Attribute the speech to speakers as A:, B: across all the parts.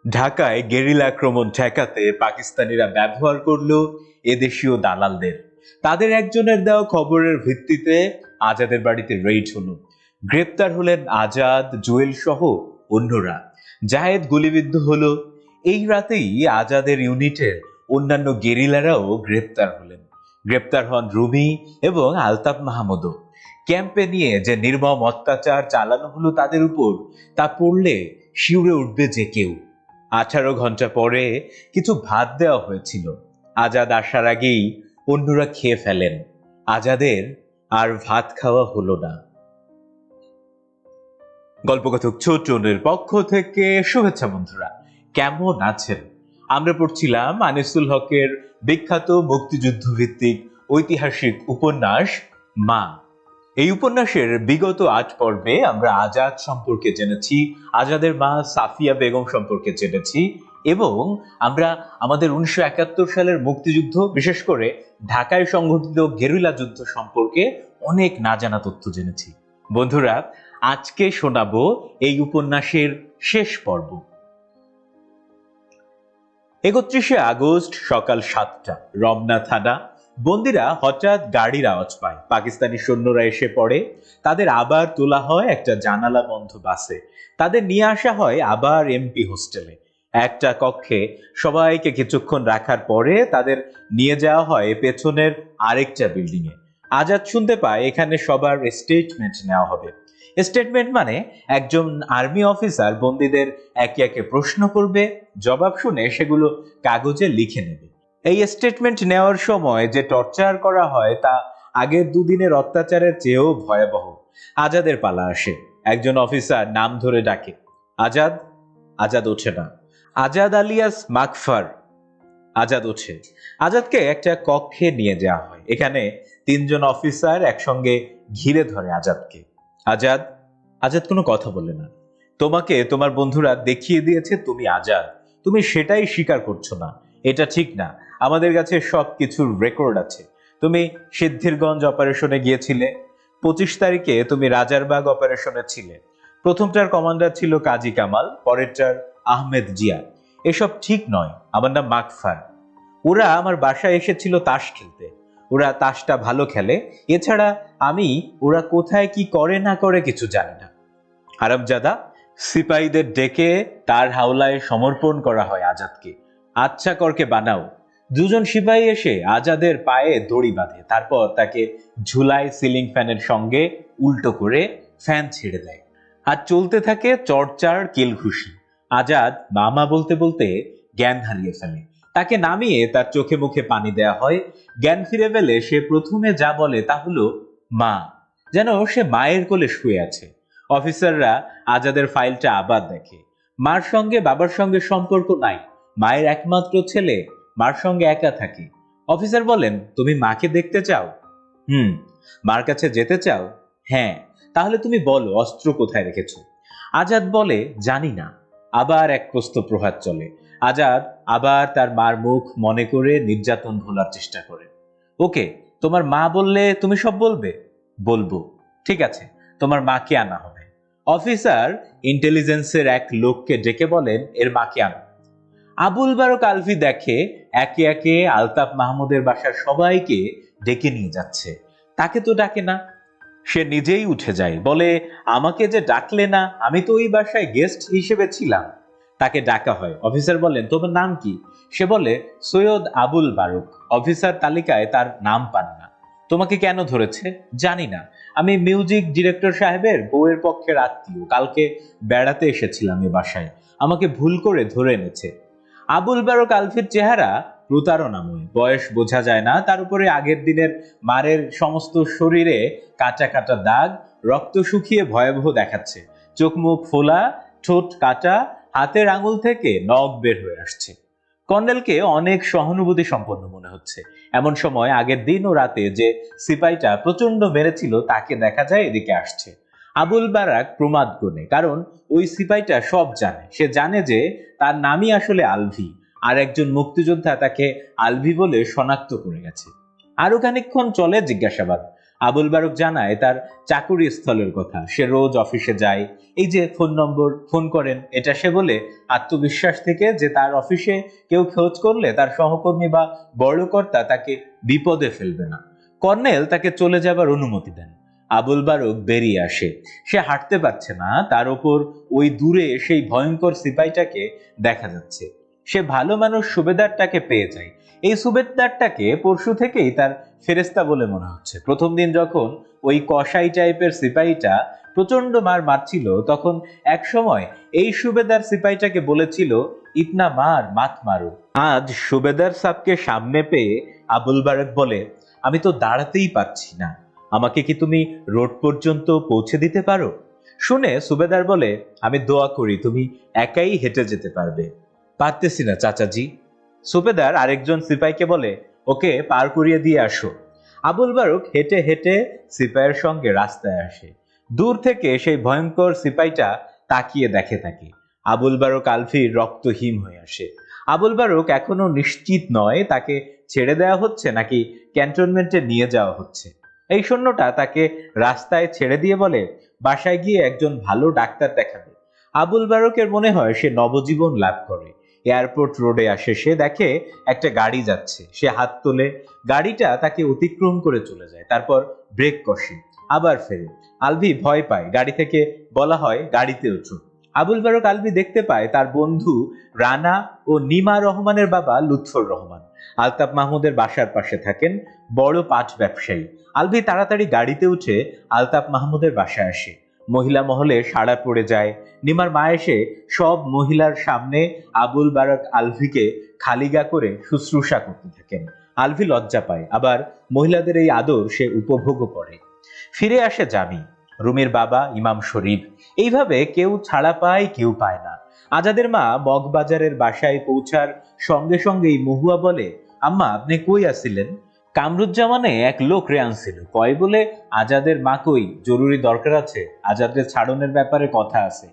A: ঢাকায় গেরিলা আক্রমণ ঠেকাতে পাকিস্তানিরা ব্যবহার করলো এদেশীয় দালালদের। তাদের একজনের দেওয়া খবরের ভিত্তিতে আজাদের বাড়িতে রেইড হলো। গ্রেপ্তার হলেন আজাদ, জুয়েল সহ অন্যরা। জাহেদ গুলিবিদ্ধ হলো। এই রাতেই আজাদের ইউনিটের অন্যান্য গেরিলারাও গ্রেপ্তার হলেন। গ্রেপ্তার হন রুমি এবং আলতাফ মাহমুদও। ক্যাম্পে নিয়ে যে নির্মম অত্যাচার চালানো হলো তাদের উপর, তা পড়লে শিউরে উঠবে যে কেউ। 18 ঘন্টা পরে কিছু ভাত দেওয়া হয়েছিল। আজাদ আসার আগেই অন্যরা খেয়ে ফেলেন। আজাদের আর ভাত খাওয়া হলো না। গল্পকথক ছোটনের পক্ষ থেকে শুভেচ্ছা বন্ধুরা, কেমন আছেন? আমরা পড়ছিলাম আনিসুল হকের বিখ্যাত মুক্তিযুদ্ধ ভিত্তিক ঐতিহাসিক উপন্যাস মা। এই উপন্যাসের বিগত 8 পর্বে আমরা আজাদ সম্পর্কে জেনেছি, আজাদের মা সাফিয়া বেগম সম্পর্কে জেনেছি এবং আমরা আমাদের 1971 সালের মুক্তিযুদ্ধ, বিশেষ করে ঢাকায় সংঘটিত গেরিলা যুদ্ধ সম্পর্কে অনেক না জানা তথ্য জেনেছি। বন্ধুরা, আজকে শোনাবো এই উপন্যাসের শেষ পর্ব। 31শে আগস্ট সকাল 7টা, রমনা থানা। বন্দীরা হঠাৎ গাড়ির আওয়াজ পায়। পাকিস্তানি সৈন্যরা এসে পড়ে। তাদের আবার তোলা হয় একটা জানালা বন্ধ বাসে। তাদের নিয়ে আসা হয় আবার এমপি হোস্টেলে। একটা কক্ষে সবাইকে কিছুক্ষণ রাখার পরে তাদের নিয়ে যাওয়া হয় পেছনের আরেকটা বিল্ডিং এ। আজাদ শুনতে পায় এখানে সবার স্টেটমেন্ট নেওয়া হবে। স্টেটমেন্ট মানে একজন আর্মি অফিসার বন্দীদের একে একে প্রশ্ন করবে, জবাব শুনে সেগুলো কাগজে লিখে নেবে। এই স্টেটমেন্ট নেওয়ার সময় যে টর্চার করা হয় তা আগের দুদিনের অত্যাচারের চেয়েও ভয়াবহ। আজাদের পালা আসে। একজন অফিসার নাম ধরে ডাকে, আজাদ। আজাদ ওঠে না। আজাদ আলিয়াস মাকফার। আজাদ ওঠে। আজাদকে একটা কক্ষে নিয়ে যাওয়া হয়। এখানে 3 জন অফিসার একসঙ্গে ঘিরে ধরে আজাদকে। আজাদ আজাদ কোনো কথা বলে না। তোমাকে তোমার বন্ধুরা দেখিয়ে দিয়েছে তুমি আজাদ, তুমি সেটাই স্বীকার করছো না। এটা ঠিক না। আমাদের কাছে সব কিছুর রেকর্ড আছে। তুমি সিদ্ধিরগঞ্জ অপারেশনে গিয়েছিলে। 25 তারিখে তুমি রাজারবাগ অপারেশনে ছিলে। প্রথমটার কমান্ডার ছিল কাজী কামাল, পরেরটার আহমেদ জিয়া। এসব ঠিক নয়। আমার নাম মাকফার। ওরা আমার বাসায় এসেছিল তাস খেলতে। ওরা তাসটা ভালো খেলে। এছাড়া আমি ওরা কোথায় কি করে না করে কিছু জানি না। হারামজাদা। সিপাহীদের ডেকে তার হাওলায় সমর্পণ করা হয় আজাদকে। আচ্ছা করকে বানাও। 2 জন সিপাহী এসে আজাদের পায়ে দড়ি বাঁধে। তারপর তাকে ঝুলায় সিলিং ফ্যানের সঙ্গে উল্টো করে ফ্যান ছেড়ে দেয়। আর চলতে থাকে চড়চাড় কিলঘুষি। আজাদ মামা বলতে বলতে জ্ঞান হারিয়ে ফেলে। তাকে নামিয়ে তার চোখে মুখে পানি দেয়া হয়। জ্ঞান ফিরে পেলে সে প্রথমে যা বলে তা হলো মা, যেন সে মায়ের কোলে শুয়ে আছে। অফিসাররা আজাদের ফাইলটা আবার দেখে। মার সঙ্গে বাবার সঙ্গে সম্পর্ক নাই। মায়ের একমাত্র ছেলে, মার সঙ্গে একা থাকে। অফিসার বলেন, তুমি মাকে দেখতে চাও? মার কাছে যেতে চাও? হ্যাঁ। তাহলে তুমি বলো অস্ত্র কোথায় রেখেছো? আজাদ বলে, জানি না। আবার এক প্রস্থ প্রহার চলে। আজাদ আবার তার মার মুখ মনে করে নির্যাতন ভোলার চেষ্টা করে। ওকে, তোমার মা বললে তুমি সব বলবে? বলবো। ঠিক আছে, তোমার মাকে আনা হবে। অফিসার ইন্টেলিজেন্সের এক লোককে ডেকে বলেন, এর মাকে আনো। আবুল বারক আলভি দেখে একে একে আলতাফ মাহমুদের বাসার সবাইকে ডেকে নিয়ে যাচ্ছে। তাকে তো ডাকে না। সে নিজেই উঠে যায়, বলে, আমাকে যে ডাকলে না, আমি তো ওই বাসায় গেস্ট হিসেবে ছিলাম। তাকে ডাকা হয়। অফিসার বলেন, তোমার নাম কি? সে বলে, সৈয়দ আবুল বারক। অফিসার তালিকায় তার নাম পান না। তোমাকে কেন ধরেছে? জানি না। আমি মিউজিক ডিরেক্টর সাহেবের বউয়ের পক্ষের আত্মীয়। কালকে বেড়াতে এসেছিলাম এ বাসায়। আমাকে ভুল করে ধরে এনেছে। আবুল বারক আলফির চেহারা প্রতারণাময়। বয়স বোঝা যায় না। তার উপরে আগের দিনের মারের সমস্ত শরীরে কাটা কাটা দাগ, রক্ত শুকিয়ে ভয়াবহ দেখাচ্ছে। চোখ মুখ ফোলা, ঠোঁট কাটা, হাতের আঙুল থেকে নখ বের হয়ে আসছে। কর্নেলকে অনেক সহানুভূতি সম্পন্ন মনে হচ্ছে। এমন সময় আগের দিন ও রাতে যে সিপাইটা প্রচন্ড মেরেছিল তাকে দেখা যায় এদিকে আসছে। আবুল বারাক প্রমাদ গণে, কারণ ওই সিপাইটা সব জানে। সে জানে যে তার নামই আসলে আলভি, আর একজন মুক্তিযোদ্ধা তাকে আলভি বলে শনাক্ত করে গেছে। আরো খানিকক্ষণ চলে জিজ্ঞাসাবাদ। আবুল বারুক জানায় তার চাকুরি স্থলের কথা, সে রোজ অফিসে যায়, এই যে ফোন নম্বর ফোন করেন এটা সে বলে আত্মবিশ্বাস থেকে যে তার অফিসে কেউ খোঁজ করলে তার সহকর্মী বা বড় কর্তা তাকে বিপদে ফেলবে না। কর্নেল তাকে চলে যাবার অনুমতি দেন। আবুল বারুক বেরিয়ে আসে, সে হাঁটতে পারছে না, তার উপর ওই দূরে সেই ভয়ঙ্কর সিপাহীটাকে দেখা যাচ্ছে। সে ভালো মানুষ সুবেদারটাকে পেয়ে যায়। এই সুবেদারটাকে পরশু থেকেই তার ফেরেস্তা বলে মনে হচ্ছে। প্রথম দিন যখন ওই কসাই টাইপের সিপাহীটা প্রচন্ড মার মারছিল, তখন এক সময় এই সুবেদার সিপাহীটাকে বলেছিল, ইতনা মার মাত মারো। আজ সুবেদার সাহকে সামনে পেয়ে আবুল বারুক বলে, আমি তো দাঁড়াতেই পারছি না, আমাকে কি তুমি রোড পর্যন্ত পৌঁছে দিতে পারো? শুনে সুবেদার বলে, আমি দোয়া করি তুমি একাই হেঁটে যেতে পারবে। পারতেছি না চাচাজি। সুবেদার আরেকজন সিপাহীকে বলে, ওকে পার করিয়ে দিয়ে আসো। আবুল বারুক হেঁটে হেঁটে সিপাহীর সঙ্গে রাস্তায় আসে। দূর থেকে সেই ভয়ঙ্কর সিপাহীটা তাকিয়ে দেখে তাকে। আবুল বারুক আলভির রক্তহীন হয়ে আসে। আবুল বারুক এখনো নিশ্চিত নয় তাকে ছেড়ে দেওয়া হচ্ছে নাকি ক্যান্টনমেন্টে নিয়ে যাওয়া হচ্ছে। এই সৈন্যটা তাকে রাস্তায় ছেড়ে দিয়ে বলে, বাসায় গিয়ে একজন ভালো ডাক্তার দেখাবে। আবুল বারুকের মনে হয় সে নবজীবন লাভ করে। এয়ারপোর্ট রোডে আসে, সে দেখে একটা গাড়ি যাচ্ছে, সে হাত তোলে, গাড়িটা তাকে অতিক্রম করে চলে যায়, তারপর ব্রেক কষে আবার ফেরে। আলভি ভয় পায়, গাড়ি থেকে বলা হয় গাড়িতে ওঠো। আবুল বারুক আলভি দেখতে পায় তার বন্ধু রানা ও নিমা রহমানের বাবা লুৎফর রহমান আলতাফ মাহমুদের বাসার পাশে থাকেন, বড় পাট ব্যবসায়ী। আলভি তাড়াতাড়ি গাড়িতে উঠে আলতাফ মাহমুদের বাসায় আসে। মহিলা মহলে সাড়া পড়ে যায়। নিমার মা এসে সব মহিলার সামনে আবুল বারুক আলভিকে খালিগা করে শুশ্রূষা করতে থাকেন। আলভি লজ্জা পায়, আবার মহিলাদের এই আদর সে উপভোগও করে। ফিরে আসে জামি, রুমির বাবা ইমাম শরীফ। এইভাবে কেউ ছাড়া পায়, কেউ পায় না। আজাদের মা মগবাজারের বাসায় পৌঁছার সঙ্গে সঙ্গেই মহুয়া বলে, আম্মা আপনি কই আসিলেন? কামরুজ্জামানে এক লোক রে আনছিল, কয় বলে আজাদের মা কই, জরুরি দরকার আছে, আজাদের ছাড়নের ব্যাপারে কথা আছে।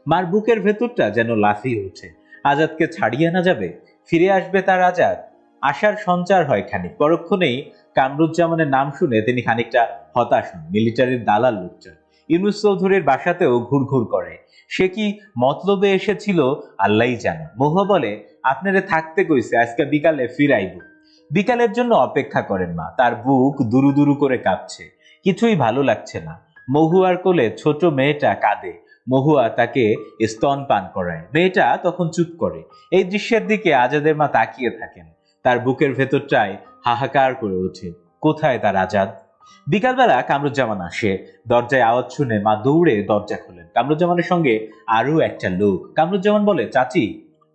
A: মার বুকের ভেতরটা যেন লাফিয়ে ওঠে। আজাদকে ছাড়িয়ে আনা যাবে, ফিরে আসবে তার আজাদ। আশার সঞ্চার হয় খানিক। পরক্ষণেই কামরুজ্জামানের নাম শুনে তিনি খানিকটা হতাশ হন। মিলিটারির দালাল লোকটা ইউনুস চৌধুরীর বাসাতেও ঘুরঘুর করে। সে কি মতলবে এসেছিল আল্লাহই জানে। মহুয়া বলে, আপনারে থাকতে কইছে, আজকে বিকালে ফিরাইব। বিকালের জন্য অপেক্ষা করেন মা। তার বুক দুরু দুরু করে কাঁপছে, কিছুই ভালো লাগছে না। মহুয়ার কোলে ছোট মেয়েটা কাঁদে, মহুয়া তাকে স্তন পান করায়। মেয়েটা তখন চুপ করে। এই দৃশ্যের দিকে আজাদের মা তাকিয়ে থাকেন। তার বুকের ভেতরটায় হাহাকার করে ওঠে, কোথায় তার আজাদ? বিকালবেলা কামরুজ্জামান আসে। দরজায় আওয়াজ শুনে মা দৌড়ে দরজা খোলেন। কামরুজ্জামানের সঙ্গে আরো একটা লোক। কামরুজ্জামান বলে, চাচি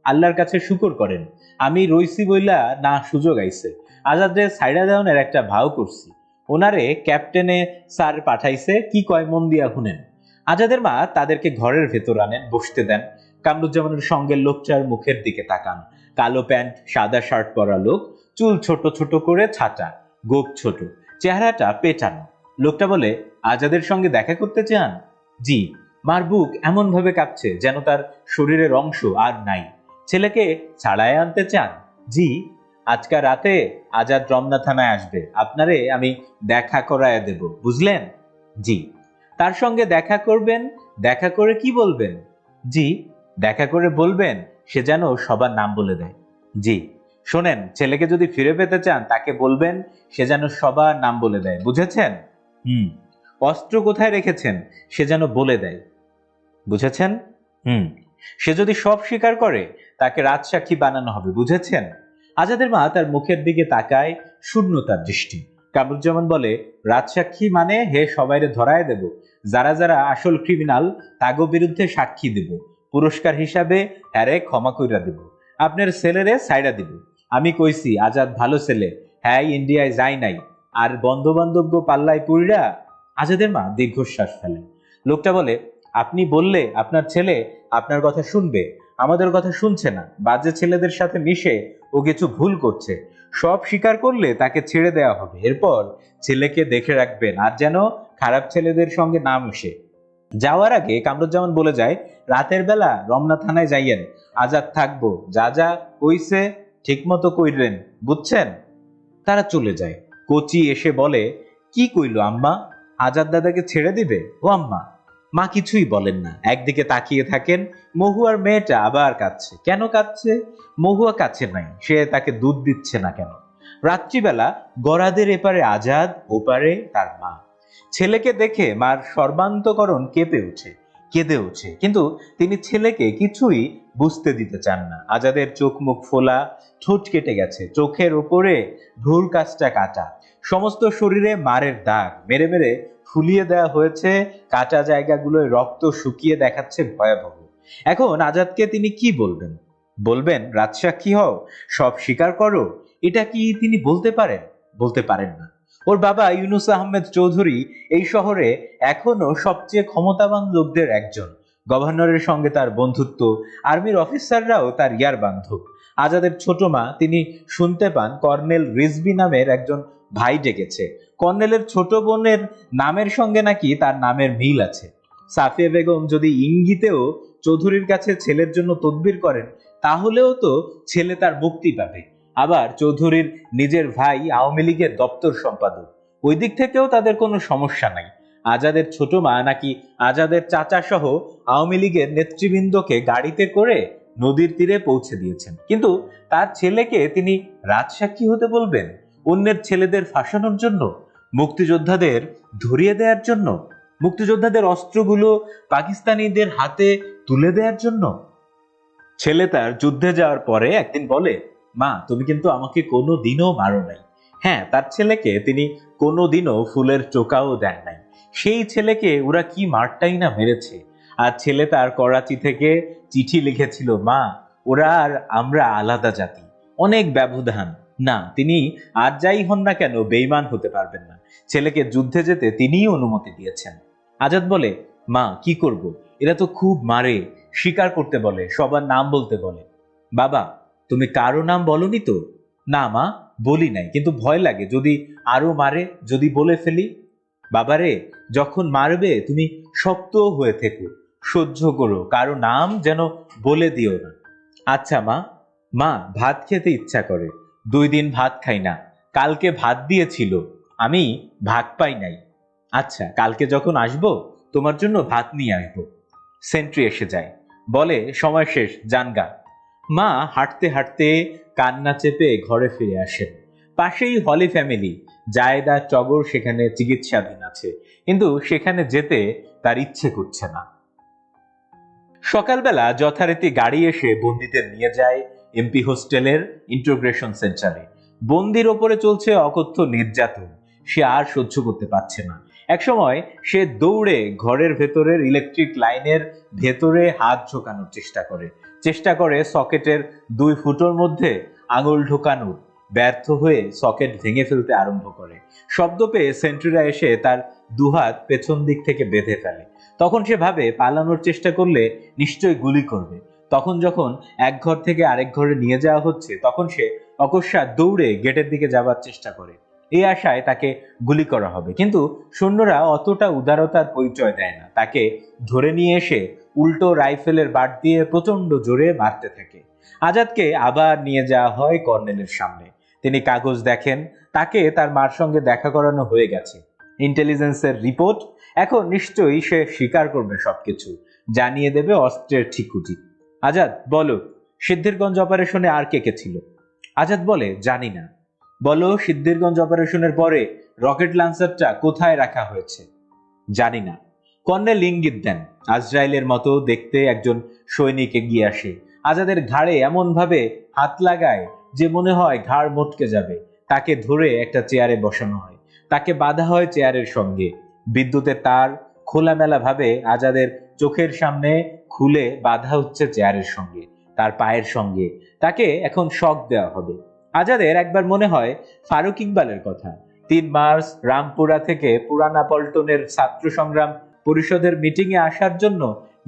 A: আল্লাহর কাছে শুকর করেন, আমি রইসি বইলা না সুযোগ আইছে, আজাদরে সাইডা দেওয়ানের একটা ভাও করছি, ওনারে ক্যাপ্টেনে স্যার পাঠাইছে, কি কয় মন দিয়া শুনেন। আজাদের মা তাদেরকে ঘরের ভেতর আনেন, বসতে দেন। কামরুজ্জামানের সঙ্গে লোকটার মুখের দিকে তাকান। কালো প্যান্ট, সাদা শার্ট পরা লোক, চুল ছোট ছোট করে ছাটা, গোপ ছোট, চেহারাটা পেটানো। লোকটা বলে, আজাদের সঙ্গে দেখা করতে চান? জি। মার বুক এমন ভাবে কাঁপছে যেন তার শরীরের অংশ আর নাই। ছেলেকে ছাড়ায় আনতে চান? জি। আজকা রাতে আজাদ রমনা থানায় আসবে, আপনারে আমি দেখা করায় দেব, বুঝলেন? জি। তার সঙ্গে দেখা করবেন, দেখা করে কি বলবেন? জি। দেখা করে বলবেন সে যেন সবার নাম বলে দেয়। জি। শোনেন, ছেলেকে যদি ফিরে পেতে চান তাকে বলবেন সে যেন সবার নাম বলে দেয়, বুঝেছেন? হুম। অস্ত্র কোথায় রেখেছেন সে যেন বলে দেয়, বুঝেছেন? হুম। সে যদি সব স্বীকার করে তাকে রাজসাক্ষী বানানো হবে, বুঝেছেন? আজাদের মা তার মুখের দিকে তাকায়, শূন্যতার দৃষ্টি। কামরুজ্জামান বলে, রাজসাক্ষী মানে হে সবাইরে ধরায় দেব, যারা যারা আসল ক্রিমিনাল তাগো বিরুদ্ধে সাক্ষী দেব, পুরস্কার হিসাবে হ্যারে ক্ষমা কইরা দেব, আপনার ছেলেরে সাইডা দিব। আমি কইছি আজাদ ভালো ছেলে, হ্যাঁ ইন্ডিয়ায় যাই নাই, আর বন্ধু বান্ধব পাল্লায় পুইরা। আজাদের মা দীর্ঘশ্বাস ফেলেন। লোকটা বলে, আপনি বললে আপনার ছেলে আপনার কথা শুনবে, আমাদের কথা শুনছে না, বাজে ছেলেদের সাথে মিশে ও কিছু ভুল করছে, সব স্বীকার করলে তাকে ছেড়ে দেওয়া হবে। এরপর ছেলেকে দেখে রাখবেন আর যেন খারাপ ছেলেদের সঙ্গে না মিশে। যাওয়ার আগে কামরুজ্জামান বলে যায়, রাতের বেলা রমনা থানায় যাইয়েন, আজাদ থাকবো, যা যা কইছে ঠিক মতো কইরেন, বুঝছেন? তারা চলে যায়। কোচি এসে বলে, কি কইল আম্মা? আজাদ দাদাকে ছেড়ে দিবে? ও আম্মা। মা কিছুই বলেন না, একদিকে তাকিয়ে থাকেন। মহুয়ার মেয়েটা আবার কাঁদছে। কেন কাঁদছে? মহুয়া কাছে নাই, সে তাকে দুধ দিচ্ছে না কেন? রাত্রিবেলা গরাদের এপারে আজাদ, ওপারে তার মা। ছেলেকে দেখে মার সর্বান্তকরণ কেঁপে ওঠে, কেঁদে ওঠে, কিন্তু তিনি ছেলেকে কিছুই বুঝতে দিতে চান না। আজাদের চোখ মুখ ফোলা, ঠোঁট কেটে গেছে, চোখের উপরে ভ্রুর কাছটা কাটা, সমস্ত শরীরে মারের দাগ, মেরে মেরে ফুলিয়ে দেওয়া হয়েছে, কাটা জায়গাগুলোয় রক্ত শুকিয়ে দেখাচ্ছে ভয়াবহ। এখন আজাদকে তিনি কি বলবেন? বলবেন রাজসাক্ষী হও, সব স্বীকার করো? এটা কি তিনি বলতে পারেন? বলতে পারেন না। ওর বাবা ইউনুস আহমেদ চৌধুরী এই শহরে এখনো সবচেয়ে ক্ষমতাবান লোকদের একজন। গভর্নরের সঙ্গে তার বন্ধুত্ব, আর্মির অফিসাররাও তার ইয়ার বান্ধব। আজাদের ছোট মা, তিনি শুনতে পান কর্নেল রিজভি নামের একজন ভাই ডেকেছে। কর্নেলের ছোট বোনের নামের সঙ্গে নাকি তার নামের মিল আছে। সাফিয়া বেগম যদি ইঙ্গিতেও চৌধুরীর কাছে ছেলের জন্য তদবির করেন, তাহলেও তো ছেলে তার মুক্তি পাবে। আবার চৌধুরীর নিজের ভাই আওয়ামী লীগের দপ্তর সম্পাদক, ওই দিক থেকেও তাদের কোনো সমস্যা নাই। আজাদের ছোট মা নাকি আজাদের চাচা সহ আওয়ামী লীগের নেতৃবৃন্দকে গাড়িতে করে নদীর তীরে পৌঁছে দিয়েছেন, কিন্তু তার ছেলেকে তিনি রাজসাক্ষী হতে বলবেন? অন্যের ছেলেদের ফাঁসানোর জন্য, মুক্তিযোদ্ধাদের ধরিয়ে দেওয়ার জন্য, মুক্তিযোদ্ধাদের অস্ত্রগুলো পাকিস্তানিদের হাতে তুলে দেওয়ার জন্য। ছেলে তার যুদ্ধে যাওয়ার পরে একদিন বলে, মা তুমি কিন্তু আমাকে কোনো দিনও মারো নাই। হ্যাঁ, তার ছেলেকে তিনি কোনো দিনও ফুলের টোকাও দেন নাই। সেই ছেলেকে ওরা কি মারটাই না মেরেছে। আর ছেলে তার করাচি থেকে চিঠি লিখেছিল, মা ওরা আর আমরা আলাদা জাতি, অনেক ব্যবধান। না, তিনি আর যাই হন না কেন বেঈমান হতে পারবেন না। ছেলেকে যুদ্ধে যেতে তিনিই অনুমতি দিয়েছেন। আজাদ বলে, মা কি করব, এরা তো খুব মারে, স্বীকার করতে বলে, সবার নাম বলতে বলে। বাবা তুমি কারো নাম বলনি তো? না মা, বলি নাই, কিন্তু ভয় লাগে যদি আরো মারে, যদি বলে ফেলি। বাবারে, যখন মারবে তুমি শক্ত হয়ে থেকো, সহ্য করো, কারো নাম যেন বলে দিও না। আচ্ছা মা। মা ভাত খেতে ইচ্ছা করে, 2 দিন ভাত খাই না, কালকে ভাত দিয়েছিল, আমি ভাগ পাই নাই। আচ্ছা কালকে যখন আসবো তোমার জন্য ভাত নিয়ে আসবো। সেন্ট্রি এসে যায়, বলে সময় শেষ, জানগা। মা হাঁটতে হাঁটতে কান্না চেপে ঘরে ফিরে আসেন। পাশেই হলি ফ্যামিলি, জায়েদা টগর সেখানে চিকিৎসাধীন আছে, কিন্তু সেখানে যেতে তার ইচ্ছে করছে না। সকালবেলা যথারীতি গাড়ি এসে বন্দীদের নিয়ে যায় এমপি হোস্টেলের ইন্টিগ্রেশন সেন্টারে। বন্দির ওপরে চলছে অকথ্য নির্যাতন, সে আর সহ্য করতে পারছে না। একসময় সে দৌড়ে ঘরের ভেতরের ইলেকট্রিক লাইনের ভেতরে হাত ঢোকানোর চেষ্টা করে সকেটের 2 ফুটোর মধ্যে আঙুল ঢোকানোর, ব্যর্থ হয়ে সকেট ভেঙে ফেলতে আরম্ভ করে। শব্দ পেয়ে সেন্ট্রিরা এসে তার দুহাত পেছন দিক থেকে বেঁধে ফেলে। তখন সে ভাবে পালানোর চেষ্টা করলে নিশ্চয়ই গুলি করবে। তখন যখন এক ঘর থেকে আরেক ঘরে নিয়ে যাওয়া হচ্ছে, তখন সে অকস্মাৎ দৌড়ে গেটের দিকে যাবার চেষ্টা করে, এই আশায় তাকে গুলি করা হবে। কিন্তু সৈন্যরা অতটা উদারতার পরিচয় দেয় না, তাকে ধরে নিয়ে এসে উল্টো রাইফেলের বাট দিয়ে প্রচন্ড জোরে মারতে থাকে। আজাদকে আবার নিয়ে যাওয়া হয় কর্নেলের সামনে। তিনি কাগজ দেখেন, তাকে তার মার সঙ্গে দেখা করানো হয়ে গেছে, ইন্টেলিজেন্সের রিপোর্ট। এখন নিশ্চয়ই সে স্বীকার করবে, সবকিছু জানিয়ে দেবে অস্ত্রের ঠিকুজি। আজাদ বলো, সিদ্ধিরগঞ্জ অপারেশনে আর কে কে ছিল? আজাদ বলে, জানি না। বলো, সিদ্ধিরগঞ্জ অপারেশনের পরে রকেট লঞ্চারটা কোথায় রাখা হয়েছে? জানি না। কর্নেল ইঙ্গিত দেন। আজরাইলের মতো দেখতে একজন সৈনিক এগিয়ে আসে, আজাদের ঘাড়ে এমন ভাবে হাত লাগায় যে মনে হয় ঘাড় মটকে যাবে। তাকে ধরে একটা চেয়ারে বসানো হয়, তাকে বাঁধা হয় চেয়ারের সঙ্গে। বিদ্যুতের তার খোলামেলা ভাবে আজাদের চোখের সামনে খুলে বাঁধা হচ্ছে চেয়ারের সঙ্গে, তার পায়ের সঙ্গে। তাকে এখন শক দেওয়া হবে। আজাদের একবার মনে হয় ফারুক ইকবালের কথা। 3 মার্চ রামপুরা থেকে পুরানা পল্টনের ছাত্র সংগ্রাম পরিষদের মিটিং এ আসার জন্য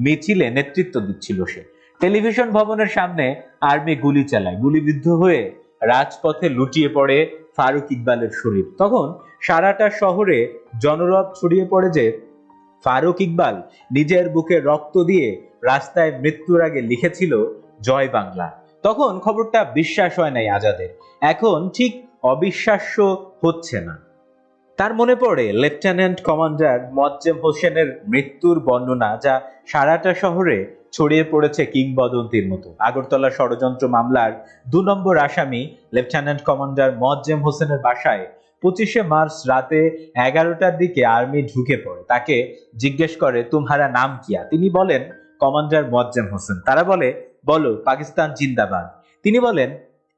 A: মিছিলে নেতৃত্ব দিচ্ছিল সে। টেলিভিশন ভবনের সামনে আর্মি গুলি চালায়, গুলিবিদ্ধ হয়ে রাজপথে লুটিয়ে পড়ে ফারুক ইকবালের শরীর। তখন সারাটা শহরে জনরব ছড়িয়ে পড়ে যে ফারুক ইকবাল নিজের বুকে রক্ত দিয়ে রাস্তায় মৃত্যুর আগে লিখেছিল জয় বাংলা। তখন খবরটা বিশ্বাস হয় নাই আজাদের, এখন ঠিক অবিশ্বাস্য হচ্ছে না। তার মনে পড়ে লেফটেন্যান্ট কমান্ডার মোয়াজ্জেম হোসেনের মৃত্যুর বর্ণনা, যা সারাটা শহরে ছড়িয়ে পড়েছে কিংবদন্তির মতো। আগরতলা ষড়যন্ত্র মামলার ২ নম্বর আসামি লেফটেন্যান্ট কমান্ডার মোয়াজ্জেম হোসেনের বাসায় ২৫শে মার্চ রাতে ১১টার দিকে আর্মি ঢুকে পড়ে। তাকে জিজ্ঞেস করে, তুমহারা নাম কিয়া? তিনি বলেন, কমান্ডার মোয়াজ্জেম হোসেন। তারা বলে, বলো পাকিস্তান জিন্দাবাদ। তিনি বলেন,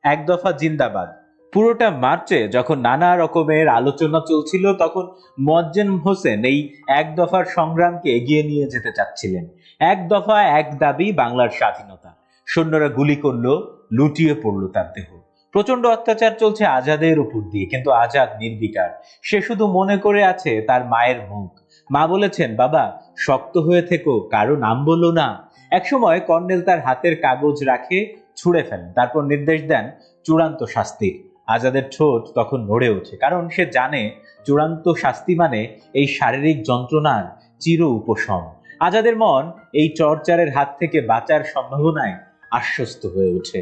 A: এক দফা জিন্দাবাদ। পুরোটা মার্চে যখন নানা রকমের আলোচনা চলছিল, তখন মোয়াজ্জেম হোসেন এই এক দফার সংগ্রামকে এগিয়ে নিয়ে যেতে চাচ্ছিলেন। এক দফা, এক দাবি, বাংলার স্বাধীনতা। সৈন্যরা গুলি করলো, লুটিয়ে পড়লো তার দেহ। প্রচন্ড অত্যাচার চলছে আজাদের উপর দিয়ে, কিন্তু আজাদ নির্বিকার। সে শুধু মনে করে আছে তার মায়ের মুখ। মা বলেছেন, বাবা শক্ত হয়ে থেকো, কারো নাম বলো না। একসময় কর্নেল তার হাতের কাগজ রাখে, ছুঁড়ে ফেলেন, তারপর নির্দেশ দেন চূড়ান্ত শাস্তির। আজাদের ঠোঁট তখন নড়ে ওঠে, কারণ সে জানে চূড়ান্ত শাস্তি মানে এই শারীরিক যন্ত্রণার চির উপশম। আজাদের মন এই টর্চারের হাত থেকে বাঁচার সম্ভাবনায় আশ্বস্ত হয়ে ওঠে।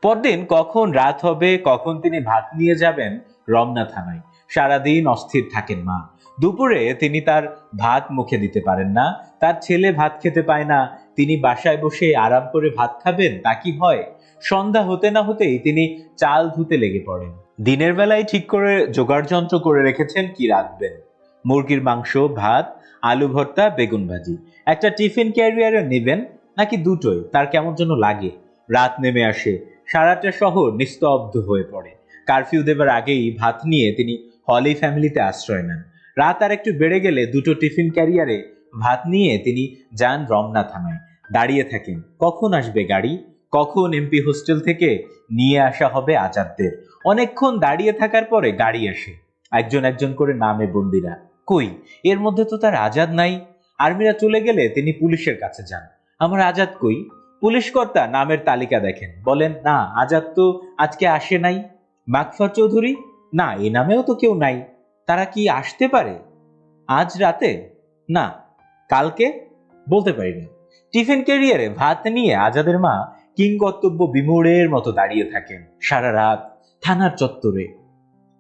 A: পরদিন কখন রাত হবে, কখন তিনি ভাত নিয়ে যাবেন রমনা থানায়, সারাদিন অস্থির থাকেন মা। দুপুরে তিনি তার ভাত মুখে দিতে পারেন না, তার ছেলে ভাত খেতে পায় না। তিনি বাসায় বসে আরাম করে ভাত খাবেন, তা কি হয়? সন্ধ্যা হতে না হতেই তিনি চাল ধুতে লেগে পড়েন। দিনের বেলায় ঠিক করে জোগাড় যন্ত্র করে রেখেছেন কি রাখবেন। মুরগির মাংস, ভাত, আলু ভর্তা, বেগুন ভাজি। একটা টিফিন ক্যারিয়ারে নেবেন নাকি দুটোই তার কেমন যেন লাগে। রাত নেমে আসে, সারাটা শহর নিস্তব্ধ হয়ে পড়ে। কারফিউ দেবার আগেই ভাত নিয়ে তিনি হলি ফ্যামিলিতে আশ্রয় নেন। রাত আর একটু বেড়ে গেলে দুটো টিফিন ক্যারিয়ারে ভাত নিয়ে তিনি যান রমনা থানায়। দাঁড়িয়ে থাকেন, কখন আসবে গাড়ি, কখন এমপি হোস্টেল থেকে নিয়ে আসা হবে আজাদদের। অনেকক্ষণ দাঁড়িয়ে থাকার পরে গাড়ি আসে। একজন একজন করে নামে বন্দিরা। কই, এর মধ্যে তো তার আজাদ নাই। আর্মিরা চলে গেলে তিনি পুলিশের কাছে যান। আমার আজাদ কই? পুলিশ কর্তা নামের তালিকা দেখেন, বলেন, না আজাদ তো আজকে আসে নাই। মাকফা চৌধুরী, না এ নামেও তো কেউ নাই। তারা কি আসতে পারে? আজ রাতে? না। কালকে? বলতে পারি না। টিফিন ক্যারিয়ারে ভাত নিয়ে আজাদের মা কিংকর্তব্য বিমূঢ়ের মতো দাঁড়িয়ে থাকেন সারা রাত থানার চত্বরে।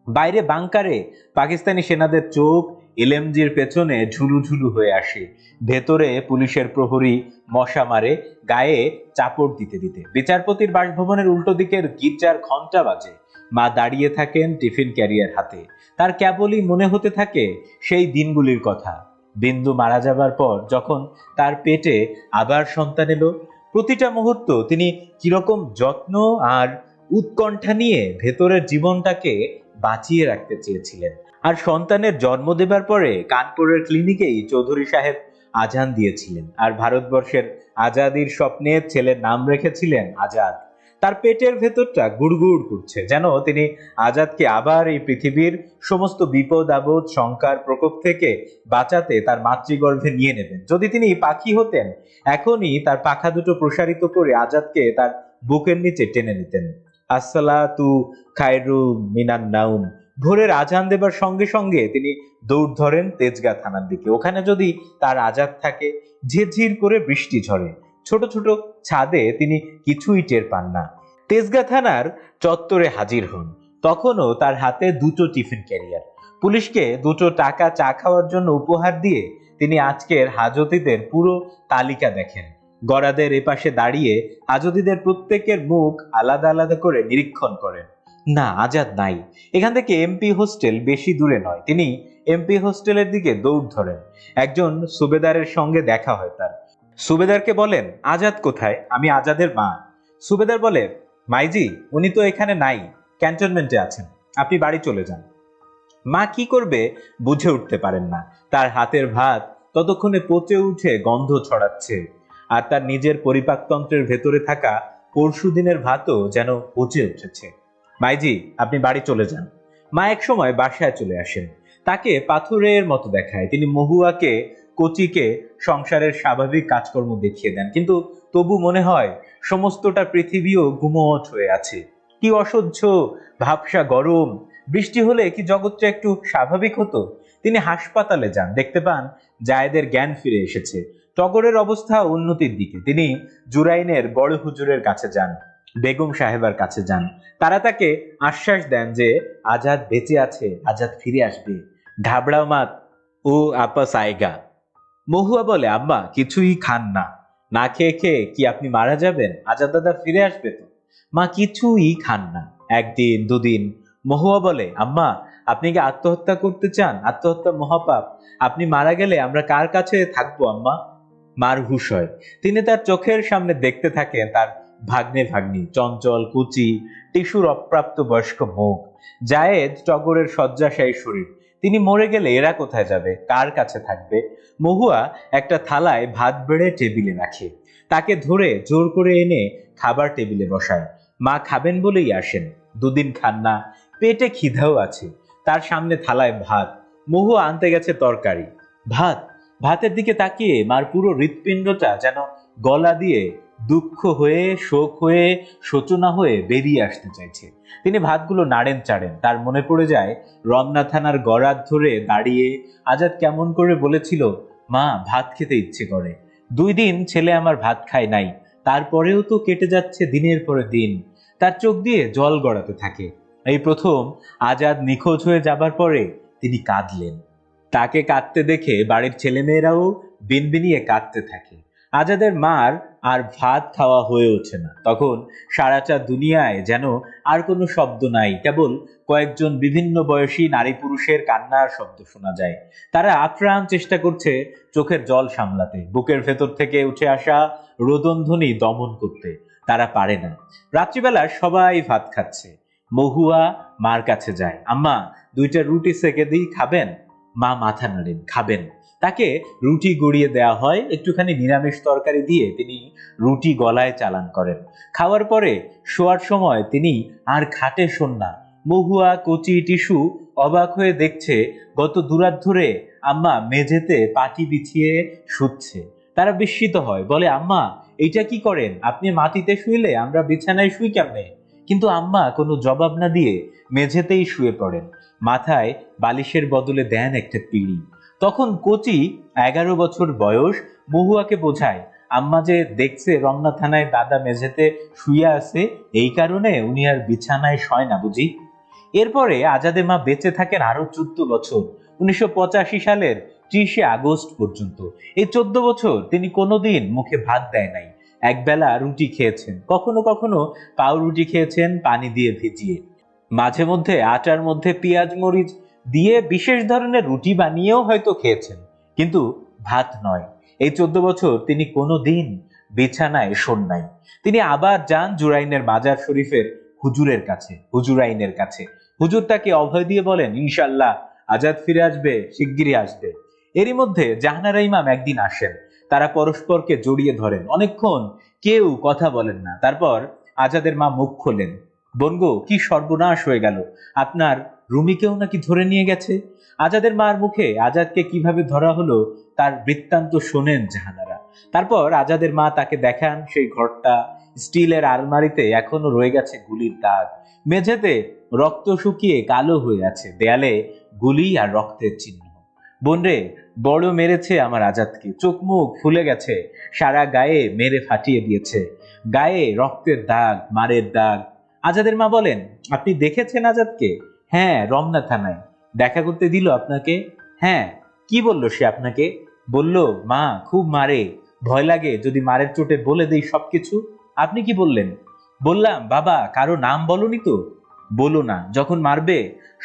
A: বাইরে বাংকারে পাকিস্তানি সেনাদের চোখ এলএমজির পেছনে ঝুলু ঝুলু হয়ে আসে। ভেতরে পুলিশের প্রহরী মশা মারে গায়ে চাপড় দিতে দিতে। বিচারপতির বাসভবনের উল্টো দিকের গির্জার ঘন্টা বাজে। মা দাঁড়িয়ে থাকেন টিফিন ক্যারিয়ার হাতে। তার কেবলই মনে হতে থাকে সেই দিনগুলির কথা। বিন্দু মারা যাবার পর যখন তার পেটে আবার সন্তান এলো, প্রতিটা মুহূর্ত তিনি কিরকম যত্ন আর উৎকণ্ঠা নিয়ে ভেতরের জীবনটাকে বাঁচিয়ে রাখতে চেয়েছিলেন। আর সন্তানের জন্ম দেবার পরে কানপুরের ক্লিনিকেই চৌধুরী সাহেব আজান দিয়েছিলেন, আর ভারতবর্ষের আজাদির স্বপ্নে ছেলের নাম রেখেছিলেন আজাদ। তার পেটের ভেতরটা গুড়গুড় করছে, যেন তিনি আজাদকে আবার এই পৃথিবীর সমস্ত বিপদ আপদ শঙ্কার প্রকোপ থেকে বাঁচাতে তার মাতৃগর্ভে নিয়ে নেবেন। যদি তিনি পাখি হতেন, এখনই তার পাখা দুটো প্রসারিত করে আজাদকে তার বুকের নিচে টেনে নিতেন। আসসালাতু খায়রু মিনান নাউম। ভোরের আজান দেবার সঙ্গে সঙ্গে তিনি দৌড় ধরেন তেজগাঁ থানার দিকে। ওখানে যদি তার আজাদ থাকে। ঝিরঝির করে বৃষ্টি ঝরে, ছোট ছোট ছাদে তিনি কিছুই টের পান না। তেজগাঁ থানার চত্বরে হাজির হন। তখনও তার হাতে দুটো টিফিন ক্যারিয়ার। পুলিশকে দুটো টাকা চা খাওয়ার জন্য উপহার দিয়ে তিনি আজকের হাজতিদের পুরো তালিকা দেখেন। গরাদের এপাশে দাঁড়িয়ে হাজতিদের প্রত্যেকের মুখ আলাদা আলাদা করে নিরীক্ষণ করেন। না, আজাদ নাই। এখান থেকে এমপি হোস্টেল বেশি দূরে নয়। তিনি এমপি হোস্টেলের দিকে দৌড় ধরেন। একজন সুবেদারের সঙ্গে দেখা হয় তার। সুবেদারকে বলেন, আজাদ কোথায়? আমি আজাদের মা। সুবেদার বলে, মাইজি উনি তো এখানে নাই, ক্যান্টনমেন্টে আছেন, আপনি বাড়ি চলে যান। মা কি করবে বুঝে উঠতে পারেন না। তার হাতের ভাত ততক্ষণে পচে উঠে গন্ধ ছড়াচ্ছে, আর তার নিজের পরিপাকতন্ত্রের ভেতরে থাকা পরশু দিনের ভাতও যেন পচে উঠেছে। মাইজি আপনি বাড়ি চলে যান। মা এক সময় বাসায় চলে আসেন। তাকে পাথরের মতো দেখায়। তিনি মহুয়াকে, কচিকে সংসারের স্বাভাবিক কাজকর্ম দেখিয়ে দেন, কিন্তু তবু মনে হয় সমস্তটা পৃথিবীও গুমোট হয়ে আছে। কি অসহ্য ভাবসা গরম। বৃষ্টি হলে কি জগৎটা একটু স্বাভাবিক হতো? তিনি হাসপাতালে যান, দেখতে পান জায়েদের জ্ঞান ফিরে এসেছে। টগরের অবস্থা উন্নতির দিকে। তিনি জুরাইনের বড় হুজুরের কাছে যান। বেগম সাহেবার কাছে যান। তারা তাকে আশ্বাস দেন যে আজাদ বেঁচে আছে, আজাদ ফিরে আসবে, ঘাবড়াও মাত, ও আপস আয়েগা। মহুয়া বলে, আম্মা কিছুই খান না, না খেয়ে খেয়ে কি আপনি মারা যাবেন? আজাদ দাদা ফিরে আসবে তো। মা কিছুই খান না। একদিন দুদিন। মহুয়া বলে, আম্মা আপনি কি আত্মহত্যা করতে চান? আত্মহত্যা মহাপাপ, আপনি মারা গেলে আমরা কার কাছে থাকবো আম্মা? মার হুঁশ হয়। তিনি তার চোখের সামনে দেখতে থাকেন তার ভাগ্নে ভাগ্নি, চঞ্চল কুচি, টিস্যুর অপ্রাপ্ত বয়স্ক মুখ, জায়েদ টগরের শয্যাশায়ী শরীর। তিনি মরে গেলে এরা কোথায় যাবে, কার কাছে থাকবে? মহুয়া একটা থালায় ভাত বেড়ে টেবিলে রাখে। তাকে ধরে জোর করে এনে খাবার টেবিলে বসায়। মা খাবেন বলেই আসেন। দুদিন খান না, পেটে খিদাও আছে। তার সামনে থালায় ভাত, মহুয়া আনতে গেছে তরকারি। ভাত, ভাতের দিকে তাকিয়ে মার পুরো হৃৎপিণ্ডটা যেন গলা দিয়ে দুঃখ হয়ে, শোক হয়ে, শোচনা হয়ে বেরিয়ে আসতে চাইছে। তিনি ভাতগুলো নাড়েন চাড়েন। তার মনে পড়ে যায় রমনা থানার গরাদ ধরে দাঁড়িয়ে আজাদ কেমন করে বলেছিল, মা ভাত খেতে ইচ্ছে করে। 2 দিন ছেলে আমার ভাত খায় নাই, তারপরেও তো কেটে যাচ্ছে দিনের পরে দিন। তার চোখ দিয়ে জল গড়াতে থাকে। এই প্রথম আজাদ নিখোঁজ হয়ে যাবার পরে তিনি কাঁদলেন। তাকে কাঁদতে দেখে বাড়ির ছেলেমেয়েরাও বিনবিনিয়ে কাঁদতে থাকে। আজাদের মার আর ভাত খাওয়া হয়ে ওঠে না। তখন সারাটা দুনিয়ায় যেন আর কোনো শব্দ নাই, কেবল কয়েকজন বিভিন্ন বয়সী নারী পুরুষের কান্নার শব্দ শোনা যায়। তারা আপ্রাণ চেষ্টা করছে চোখের জল সামলাতে, বুকের ভেতর থেকে উঠে আসা রোদনধ্বনি দমন করতে। তারা পারে না। রাত্রিবেলা সবাই ভাত খাচ্ছে। মহুয়া মার কাছে যায়, আম্মা 2টা রুটি সেকে দিই, খাবেন? মা মাথা নাড়েন, খাবেন। তাকে রুটি গড়িয়ে দেওয়া হয়। একটুখানি নিরামিষ তরকারি দিয়ে তিনি রুটি গলায় চালান করেন। খাওয়ার পরে শোয়ার সময় তিনি আর খাটে শোন না। মহুয়া, কচি, টিস্যু অবাক হয়ে দেখছে গত দুরাত ধরে আম্মা মেঝেতে পাটি বিছিয়ে শুচ্ছে। তারা বিস্মিত হয়, বলে, আম্মা এইটা কি করেন? আপনি মাটিতে শুইলে আমরা বিছানায় শুই কেমনে? কিন্তু আম্মা কোনো জবাব না দিয়ে মেঝেতেই শুয়ে পড়েন। মাথায় বালিশের বদলে দেন একটা পিঁড়ি। তখন কচি 11 বছর বয়স মহুয়াকে বোঝায়, আম্মা যে দেখছে রমনা থানায় দাদা মেঝেতে শুয়ে আছে, এই কারণে উনি আর বিছানায় শয় না বুঝি। এরপরে আজাদে মা বেঁচে থাকেন আরো 14 বছর, 1985 সালের 30শে আগস্ট পর্যন্ত। এই 14 বছর তিনি কোনোদিন মুখে ভাত দেয় নাই। একবেলা রুটি খেয়েছেন, কখনো কখনো পাউরুটি খেয়েছেন পানি দিয়ে ভিজিয়ে। মাঝে মধ্যে আটার মধ্যে পেঁয়াজ মরিচ দিয়ে বিশেষ ধরনের রুটি বানিয়েও হয়তো খেয়েছেন, কিন্তু ভাত নয়। এই 14 বছর তিনি কোনোদিন বিছানায় শোন নাই। তিনি আবার যান জুরাইনের মাজার শরীফের হুজুরের কাছে, হুজুরাইনের কাছে। হুজুর তাকে অভয় দিয়ে বলেন, ইনশাল্লাহ আজাদ ফিরে আসবে, শিগগিরই আসবে। এরই মধ্যে জাহানারা ইমাম একদিন আসেন। তারা পরস্পরকে জড়িয়ে ধরেন অনেকক্ষণ, কেউ কথা বলেন না। তারপর আজাদের মা মুখ খোলেন, বনগো কি সর্বনাশ হয়ে গেল, আপনার রুমিকেও নাকি ধরে নিয়ে গেছে। আজাদের মার মুখে আজাদকে কিভাবে ধরা হলো তার বৃত্তান্ত শোনেন জাহানারা। তারপর আজাদের মা তাকে দেখান সেই ঘরটা। স্টিলের আলমারিতে এখনো রয়ে গেছে গুলির দাগ, মেঝেতে রক্ত শুকিয়ে কালো হয়ে আছে, দেয়ালে গুলি আর রক্তের চিহ্ন। বোনরে, বড় মেরেছে আমার আজাদকে, চোখ মুখ ফুলে গেছে, সারা গায়ে মেরে ফাটিয়ে দিয়েছে, গায়ে রক্তের দাগ, মারের দাগ। আজাদের মা বলেন, আপনি দেখেছেন আজাদকে? হ্যাঁ, রমনা থানায়। দেখা করতে দিল আপনাকে? হ্যাঁ। কি বলল সে আপনাকে? বলল, মা খুব মারে, ভয় লাগে যদি মারের চোটে বলে দেই সবকিছু। আপনি কি বললেন? বললাম, বাবা কারো নাম বলনি তো। বলো না, যখন মারবে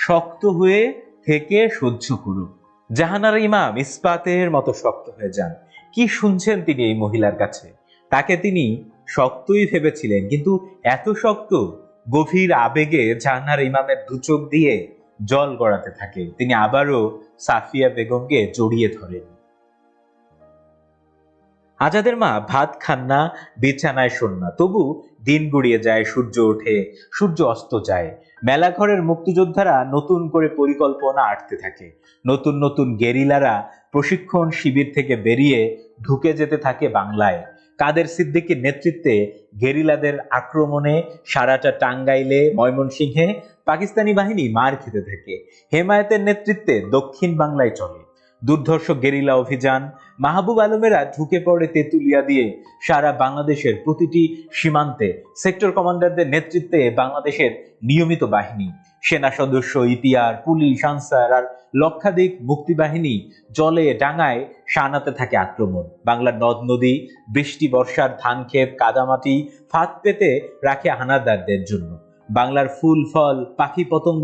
A: শক্ত হয়ে থেকে সহ্য করো। জাহানারা ইমাম ইস্পাতের মতো শক্ত হয়ে যান। কি শুনছেন তিনি এই মহিলার কাছে? তাকে তিনি শক্তই ভেবেছিলেন, কিন্তু এত শক্ত? গভীর আবেগে জাহানারা ইমামের দুচোখ দিয়ে জল গড়াতে থাকে। তিনি আবারও সাফিয়া বেগমকে জড়িয়ে ধরেন। আজাদের মা ভাত খান না, বিছানায় শোন না, তবু দিন গড়িয়ে যায়, সূর্য ওঠে, সূর্য অস্ত যায়। মেলাঘরের মুক্তিযোদ্ধারা নতুন করে পরিকল্পনা আঁটতে থাকে। নতুন নতুন গেরিলারা প্রশিক্ষণ শিবির থেকে বেরিয়ে ঢুকে যেতে থাকে বাংলায়। কাদের সিদ্দিকীর নেতৃত্বে গেরিলাদের আক্রমণে সারাটা টাঙ্গাইলে, ময়মনসিংহে পাকিস্তানি বাহিনী মার খেতে থাকে। হেমায়েতের নেতৃত্বে দক্ষিণ বাংলায় চলে। দুর্ধর্ষ গেরিলা অভিযান, মাহবুব আলমেরা ঢুকে পড়ে তেঁতুলিয়া দিয়ে সারা বাংলাদেশের প্রতিটি সীমান্তে। সেক্টর কমান্ডারদের নেতৃত্বে বাংলাদেশের নিয়মিত বাহিনী, সেনা সদস্য, ইপিআর, পুলিশ, আনসার আর লক্ষাধিক মুক্তিবাহিনী জলে ডাঙায় শানাতে থাকে আক্রমণ। বাংলার নদ নদী, বৃষ্টি বর্ষার ধান ক্ষেত, কাদামাটি ফাঁদ পেতে রাখে হানাদারদের জন্য। বাংলার ফুল ফল, পাখি পতঙ্গ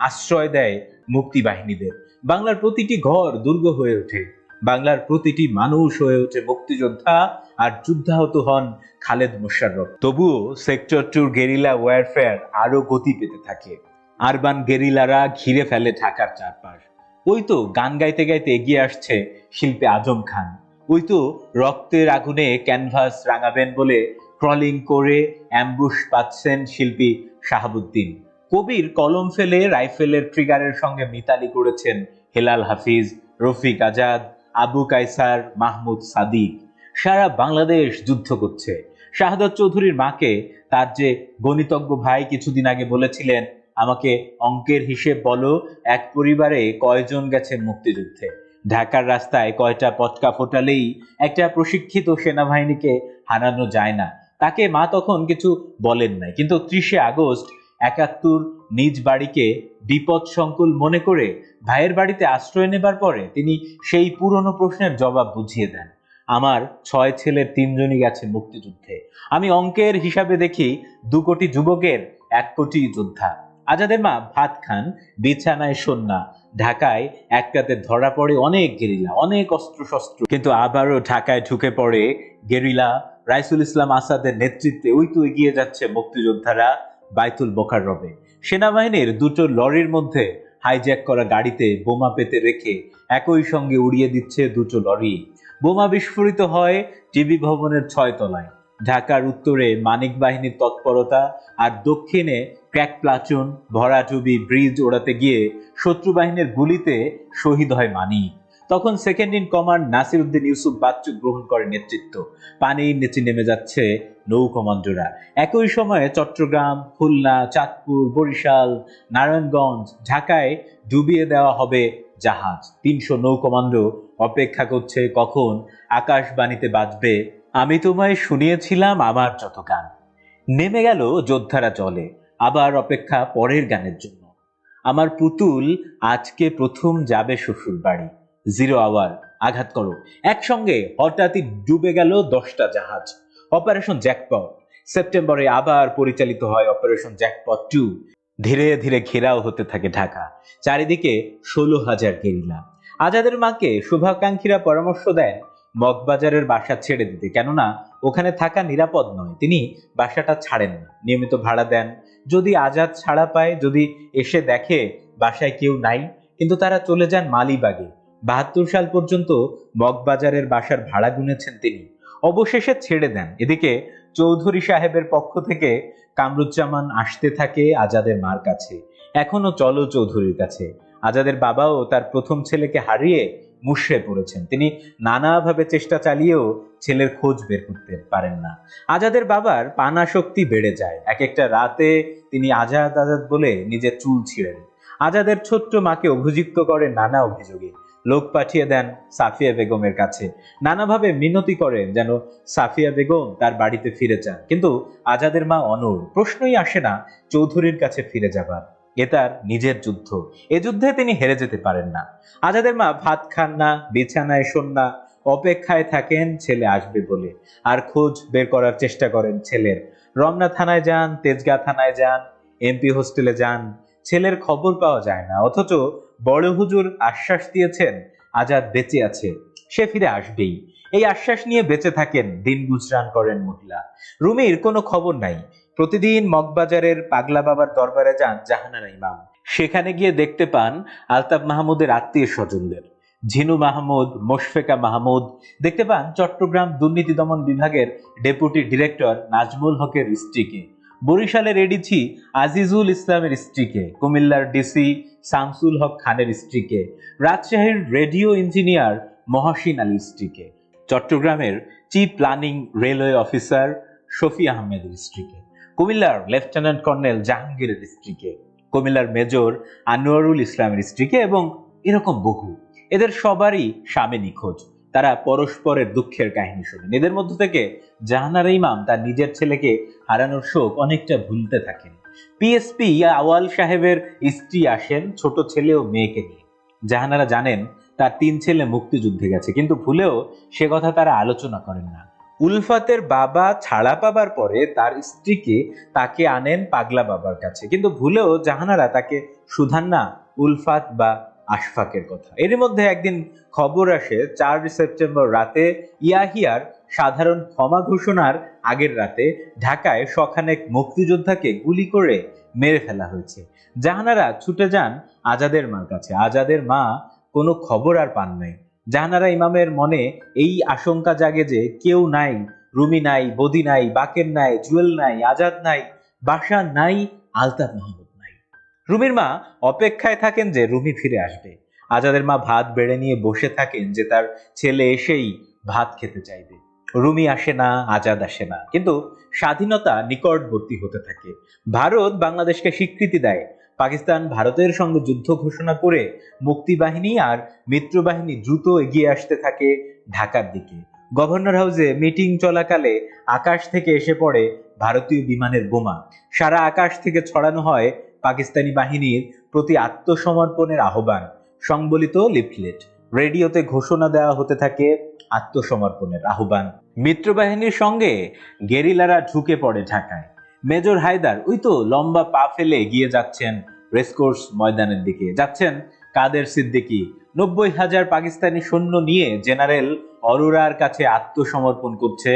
A: আশ্রয় দেয় মুক্তিবাহিনীদের। বাংলার প্রতিটি ঘর দুর্গ হয়ে ওঠে, বাংলার প্রতিটি মানুষ হয়ে ওঠে মুক্তিযোদ্ধা, আর যুদ্ধাহত হন খালেদ মোশাররফ। তবুও সেক্টর 2 গেরিলা ওয়ারফেয়ার আরো গতি পেতে থাকে। আরবান গেরিলারা ঘিরে ফেলে ঢাকার চারপাশ। ওই তো গান গাইতে গাইতে এগিয়ে আসছে শিল্পী আজম খান। ওই তো রক্তের আগুনে ক্যানভাস রাঙাবেন বলে ক্রলিং করে অ্যাম্বুশ পাচ্ছেন শিল্পী শাহাবুদ্দিন। কবির কলম ফেলে রাইফেলের ট্রিগারের সঙ্গে মিতালি করেছেন হেলাল হাফিজ, রফিক আজাদ, আবু কায়সার, মাহমুদ সাদিক। সারা বাংলাদেশ যুদ্ধ করছে। শাহাদত চৌধুরীর মাকে তার যে গণিতজ্ঞ ভাই কিছুদিন আগে বলেছিলেন, আমাকে অঙ্কের হিসেব বলো, এক পরিবারে কয়জন গেছেন মুক্তিযুদ্ধে। ঢাকার রাস্তায় কয়টা পটকা ফোটালেই একটা প্রশিক্ষিত সেনাবাহিনীকে হারানো যায় না। তাকে মা তখন কিছু বলেন নাই, কিন্তু 30শে আগস্ট 71 নিজ বাড়িকে বিপদ সংকুল মনে করে ভাইয়ের বাড়িতে আশ্রয় নেবার পরে তিনি সেই পুরনো প্রশ্নের জবাব বুঝিয়ে দেন। আমার 6 ছেলের 3 জনই গেছে মুক্তিযুদ্ধে। আমি অঙ্কের হিসাবে দেখি 2 কোটি যুবকের 1 কোটি যোদ্ধা। আজাদের মা ভাত খান, বিছানায় শোন না। ঢাকায় এক রাতে ধরা পড়ে অনেক গেরিলা, অনেক অস্ত্রশস্ত্র, কিন্তু আবারও ঢাকায় ঢুকে পড়ে গেরিলা। রাইসুল ইসলাম আসাদের নেতৃত্বে ওই তো এগিয়ে যাচ্ছে মুক্তিযোদ্ধারা বাইতুল মোকাররমে। সেনাবাহিনীর 2টো লরির মধ্যে হাইজ্যাক করা গাড়িতে বোমা পেতে রেখে একই সঙ্গে উড়িয়ে দিচ্ছে 2টো লরি। বোমা বিস্ফোরিত হয় টিভি ভবনের 6 তলায়। ঢাকার উত্তরে মানিক বাহিনীর তৎপরতা, আর দক্ষিণে ক্র্যাক প্লাটুন ভরাডুবি ব্রিজ ওড়াতে গিয়ে শত্রু বাহিনীর গুলিতে শহীদ হয় মানিক। তখন second in command Nasir Uddin Yusuf Bachchu গ্রহণ করে নেতৃত্ব। পানির নিচে নেমে যাচ্ছে নৌ কমান্ডোরা। একই সময়ে চট্টগ্রাম, খুলনা, চাঁদপুর, বরিশাল, নারায়ণগঞ্জ, ঢাকায় ডুবিয়ে দেওয়া হবে জাহাজ। 300 নৌ কমান্ডো অপেক্ষা করছে কখন আকাশবাণীতে বাজবে, আমি তোমায় শুনিয়েছিলাম আমার যত গান। নেমে গেল যোদ্ধারা জলে, আবার অপেক্ষা পরের গানের জন্য। আমার পুতুল আজকে প্রথম যাবে শ্বশুর বাড়ি। 0 আওয়ার, আঘাত করো। একসঙ্গে হঠাৎই ডুবে গেল 10টা জাহাজ। Operation jackpot. সেপ্টেম্বরে আবার পরিচালিত হয় অপারেশন জ্যাকপট 2। ধীরে ধীরে ঘেরাও হতে থাকে ঢাকা। চারিদিকে 16,000 গেরিলা। আজাদের মাকে শুভাকাঙ্ক্ষীরা পরামর্শ দেন মগবাজারের বাসা ছেড়ে দিতে, কেননা ওখানে থাকা নিরাপদ নয়। তিনি বাসাটা ছাড়েন না, নিয়মিত ভাড়া দেন। যদি আজাদ ছাড়া পায়, যদি এসে দেখে বাসায় কেউ নাই, কিন্তু তারা চলে যান মালিবাগে। 72 সাল পর্যন্ত মগবাজারের বাসার ভাড়া গুনেছেন তিনি, অবশেষে ছেড়ে দেন। এদিকে চৌধুরী সাহেবের পক্ষ থেকে কামরুজ্জামান আসতে থাকে আজাদের মার কাছে, এখনো চলো চৌধুরীর কাছে। আজাদের বাবাও তার প্রথম ছেলেকে হারিয়ে মুষড়ে পড়েছেন। তিনি নানাভাবে চেষ্টা চালিয়েও ছেলের খোঁজ বের করতে পারেন না। আজাদের বাবার পানাশক্তি বেড়ে যায়। এক একটা রাতে তিনি আজাদ আজাদ বলে নিজের চুল ছিঁড়েন। আজাদের ছোট্ট মাকে অভিযুক্ত করে নানা অভিযোগে। লোক পাঠিয়ে দেন সাফিয়া বেগমের কাছে, নানাভাবে মিনতি করেন যেন সাফিয়া বেগম তার বাড়িতে ফিরে যান, কিন্তু আজাদের মা অনড়। প্রশ্নই আসে না চৌধুরীর কাছে ফিরে যাবার। এ তার নিজের যুদ্ধ, এ যুদ্ধে তিনি হেরে যেতে পারেন না। আজাদের মা ভাত খান না, বিছানায় শোন না, অপেক্ষায় থাকেন ছেলে আসবে বলে, আর খোঁজ বের করার চেষ্টা করেন ছেলের। রমনা থানায় যান, তেজগাঁ থানায় যান, এমপি হোস্টেলে যান, ছেলের খবর পাওয়া যায় না। অথচ বড় হুজুর আশ্বাস দিয়েছেন আজাদ বেঁচে আছে, সে ফিরে আসবেই। এই আশ্বাস নিয়ে বেঁচে থাকেন, দিন গুজরান করেন মহিলা। রুমির কোনো খবর নাই। প্রতিদিন মগবাজারের পাগলা বাবার দরবারে যান জাহানারা ইমাম। সেখানে গিয়ে দেখতে পান আলতাফ মাহমুদের আত্মীয় স্বজনদের, ঝিনু মাহমুদ, মোশফেকা মাহমুদ। দেখতে পান চট্টগ্রাম দুর্নীতি দমন বিভাগের ডেপুটি ডিরেক্টর নাজমুল হকের স্ত্রীকে, বরিশালের এডিসি আজিজুল ইসলামের স্ত্রীকে, কুমিল্লার ডিসি শামসুল হক খানের স্ত্রীকে, রাজশাহীর রেডিও ইঞ্জিনিয়ার মহসিন আলীর স্ত্রীকে, চট্টগ্রামের chief planning railway officer Shafi আহমেদের স্ত্রীকে, কুমিল্লার লেফটেন্যান্ট কর্নেল জাহাঙ্গীরের স্ত্রীকে, কুমিল্লার মেজর আনোয়ারুল ইসলামের স্ত্রীকে, এবং এরকম বহু। এদের সবারই স্বামী নিখোঁজ। তারা পরস্পরের দুঃখের কাহিনী শোনেন। এদের মধ্য থেকে জাহানারা ইমাম তার নিজের ছেলেকে হারানোর শোক অনেকটা ভুলতে থাকেন। পিএসপি আওয়াল সাহেবের স্ত্রী আসেন ছোট ছেলে ও মেয়েকে নিয়ে। জাহানারা জানেন তার 3 ছেলে মুক্তিযুদ্ধে গেছে, কিন্তু ভুলেও সে কথা তারা আলোচনা করেন না। উলফাতের বাবা ছাড়া পাবার পরে তার স্ত্রীকে তাকে আনেন পাগলা বাবার কাছে, কিন্তু ভুলেও জাহানারা তাকে শুধান না উলফাত বা আশফাকের কথা। এর মধ্যে একদিন খবর আসে 4 সেপ্টেম্বর রাতে ইয়াহিয়ার সাধারণ ক্ষমা ঘোষণার আগের রাতে ঢাকায় শখানেক মুক্তিযোদ্ধাকে গুলি করে মেরে ফেলা হয়েছে। জাহানারা ছুটে যান আজাদের মার কাছে। আজাদের মা কোনো খবর আর পান নাই। জাহানারা ইমামের মনে এই আশঙ্কা জাগে যে কেউ নাই, রুমি নাই, বদি নাই, বাকের নাই, জুয়েল নাই, আজাদ নাই, বাসা নাই, আলতাফ মাহমুদ নাই। রুমির মা অপেক্ষায় থাকেন যে রুমি ফিরে আসবে। আজাদের মা ভাত বেড়ে নিয়ে বসে থাকেন যে তার ছেলে এসেই ভাত খেতে চাইবে। রুমি আসে না, আজাদ আসে না, কিন্তু স্বাধীনতা নিকটবর্তী হতে থাকে। ভারত বাংলাদেশকে স্বীকৃতি দেয়। পাকিস্তান ভারতের সঙ্গে যুদ্ধ ঘোষণা করে মুক্তিবাহিনী আর মিত্রবাহিনী দ্রুত এগিয়ে আসতে থাকে ঢাকার দিকে। গভর্নর হাউসে মিটিং চলাকালে আকাশ থেকে এসে পড়ে ভারতীয় বিমানের বোমা। সারা আকাশ থেকে ছড়ানো হয় পাকিস্তানি বাহিনীর প্রতি আত্মসমর্পণের আহ্বান সংবলিত লিফলেট। রেডিওতে ঘোষণা দেওয়া হতে থাকে আত্মসমর্পণের আহ্বান। মিত্রবাহিনীর সঙ্গে গেরিলারা ঢুকে পড়ে ঢাকায়। মেজর হায়দার ওই তো লম্বা পা ফেলে এগিয়ে যাচ্ছেন রেসকোর্স ময়দানের দিকে। যাচ্ছেন কাদের সিদ্দিকী। 90,000 পাকিস্তানি সৈন্য নিয়ে জেনারেল অরোরার কাছে আত্মসমর্পণ করছে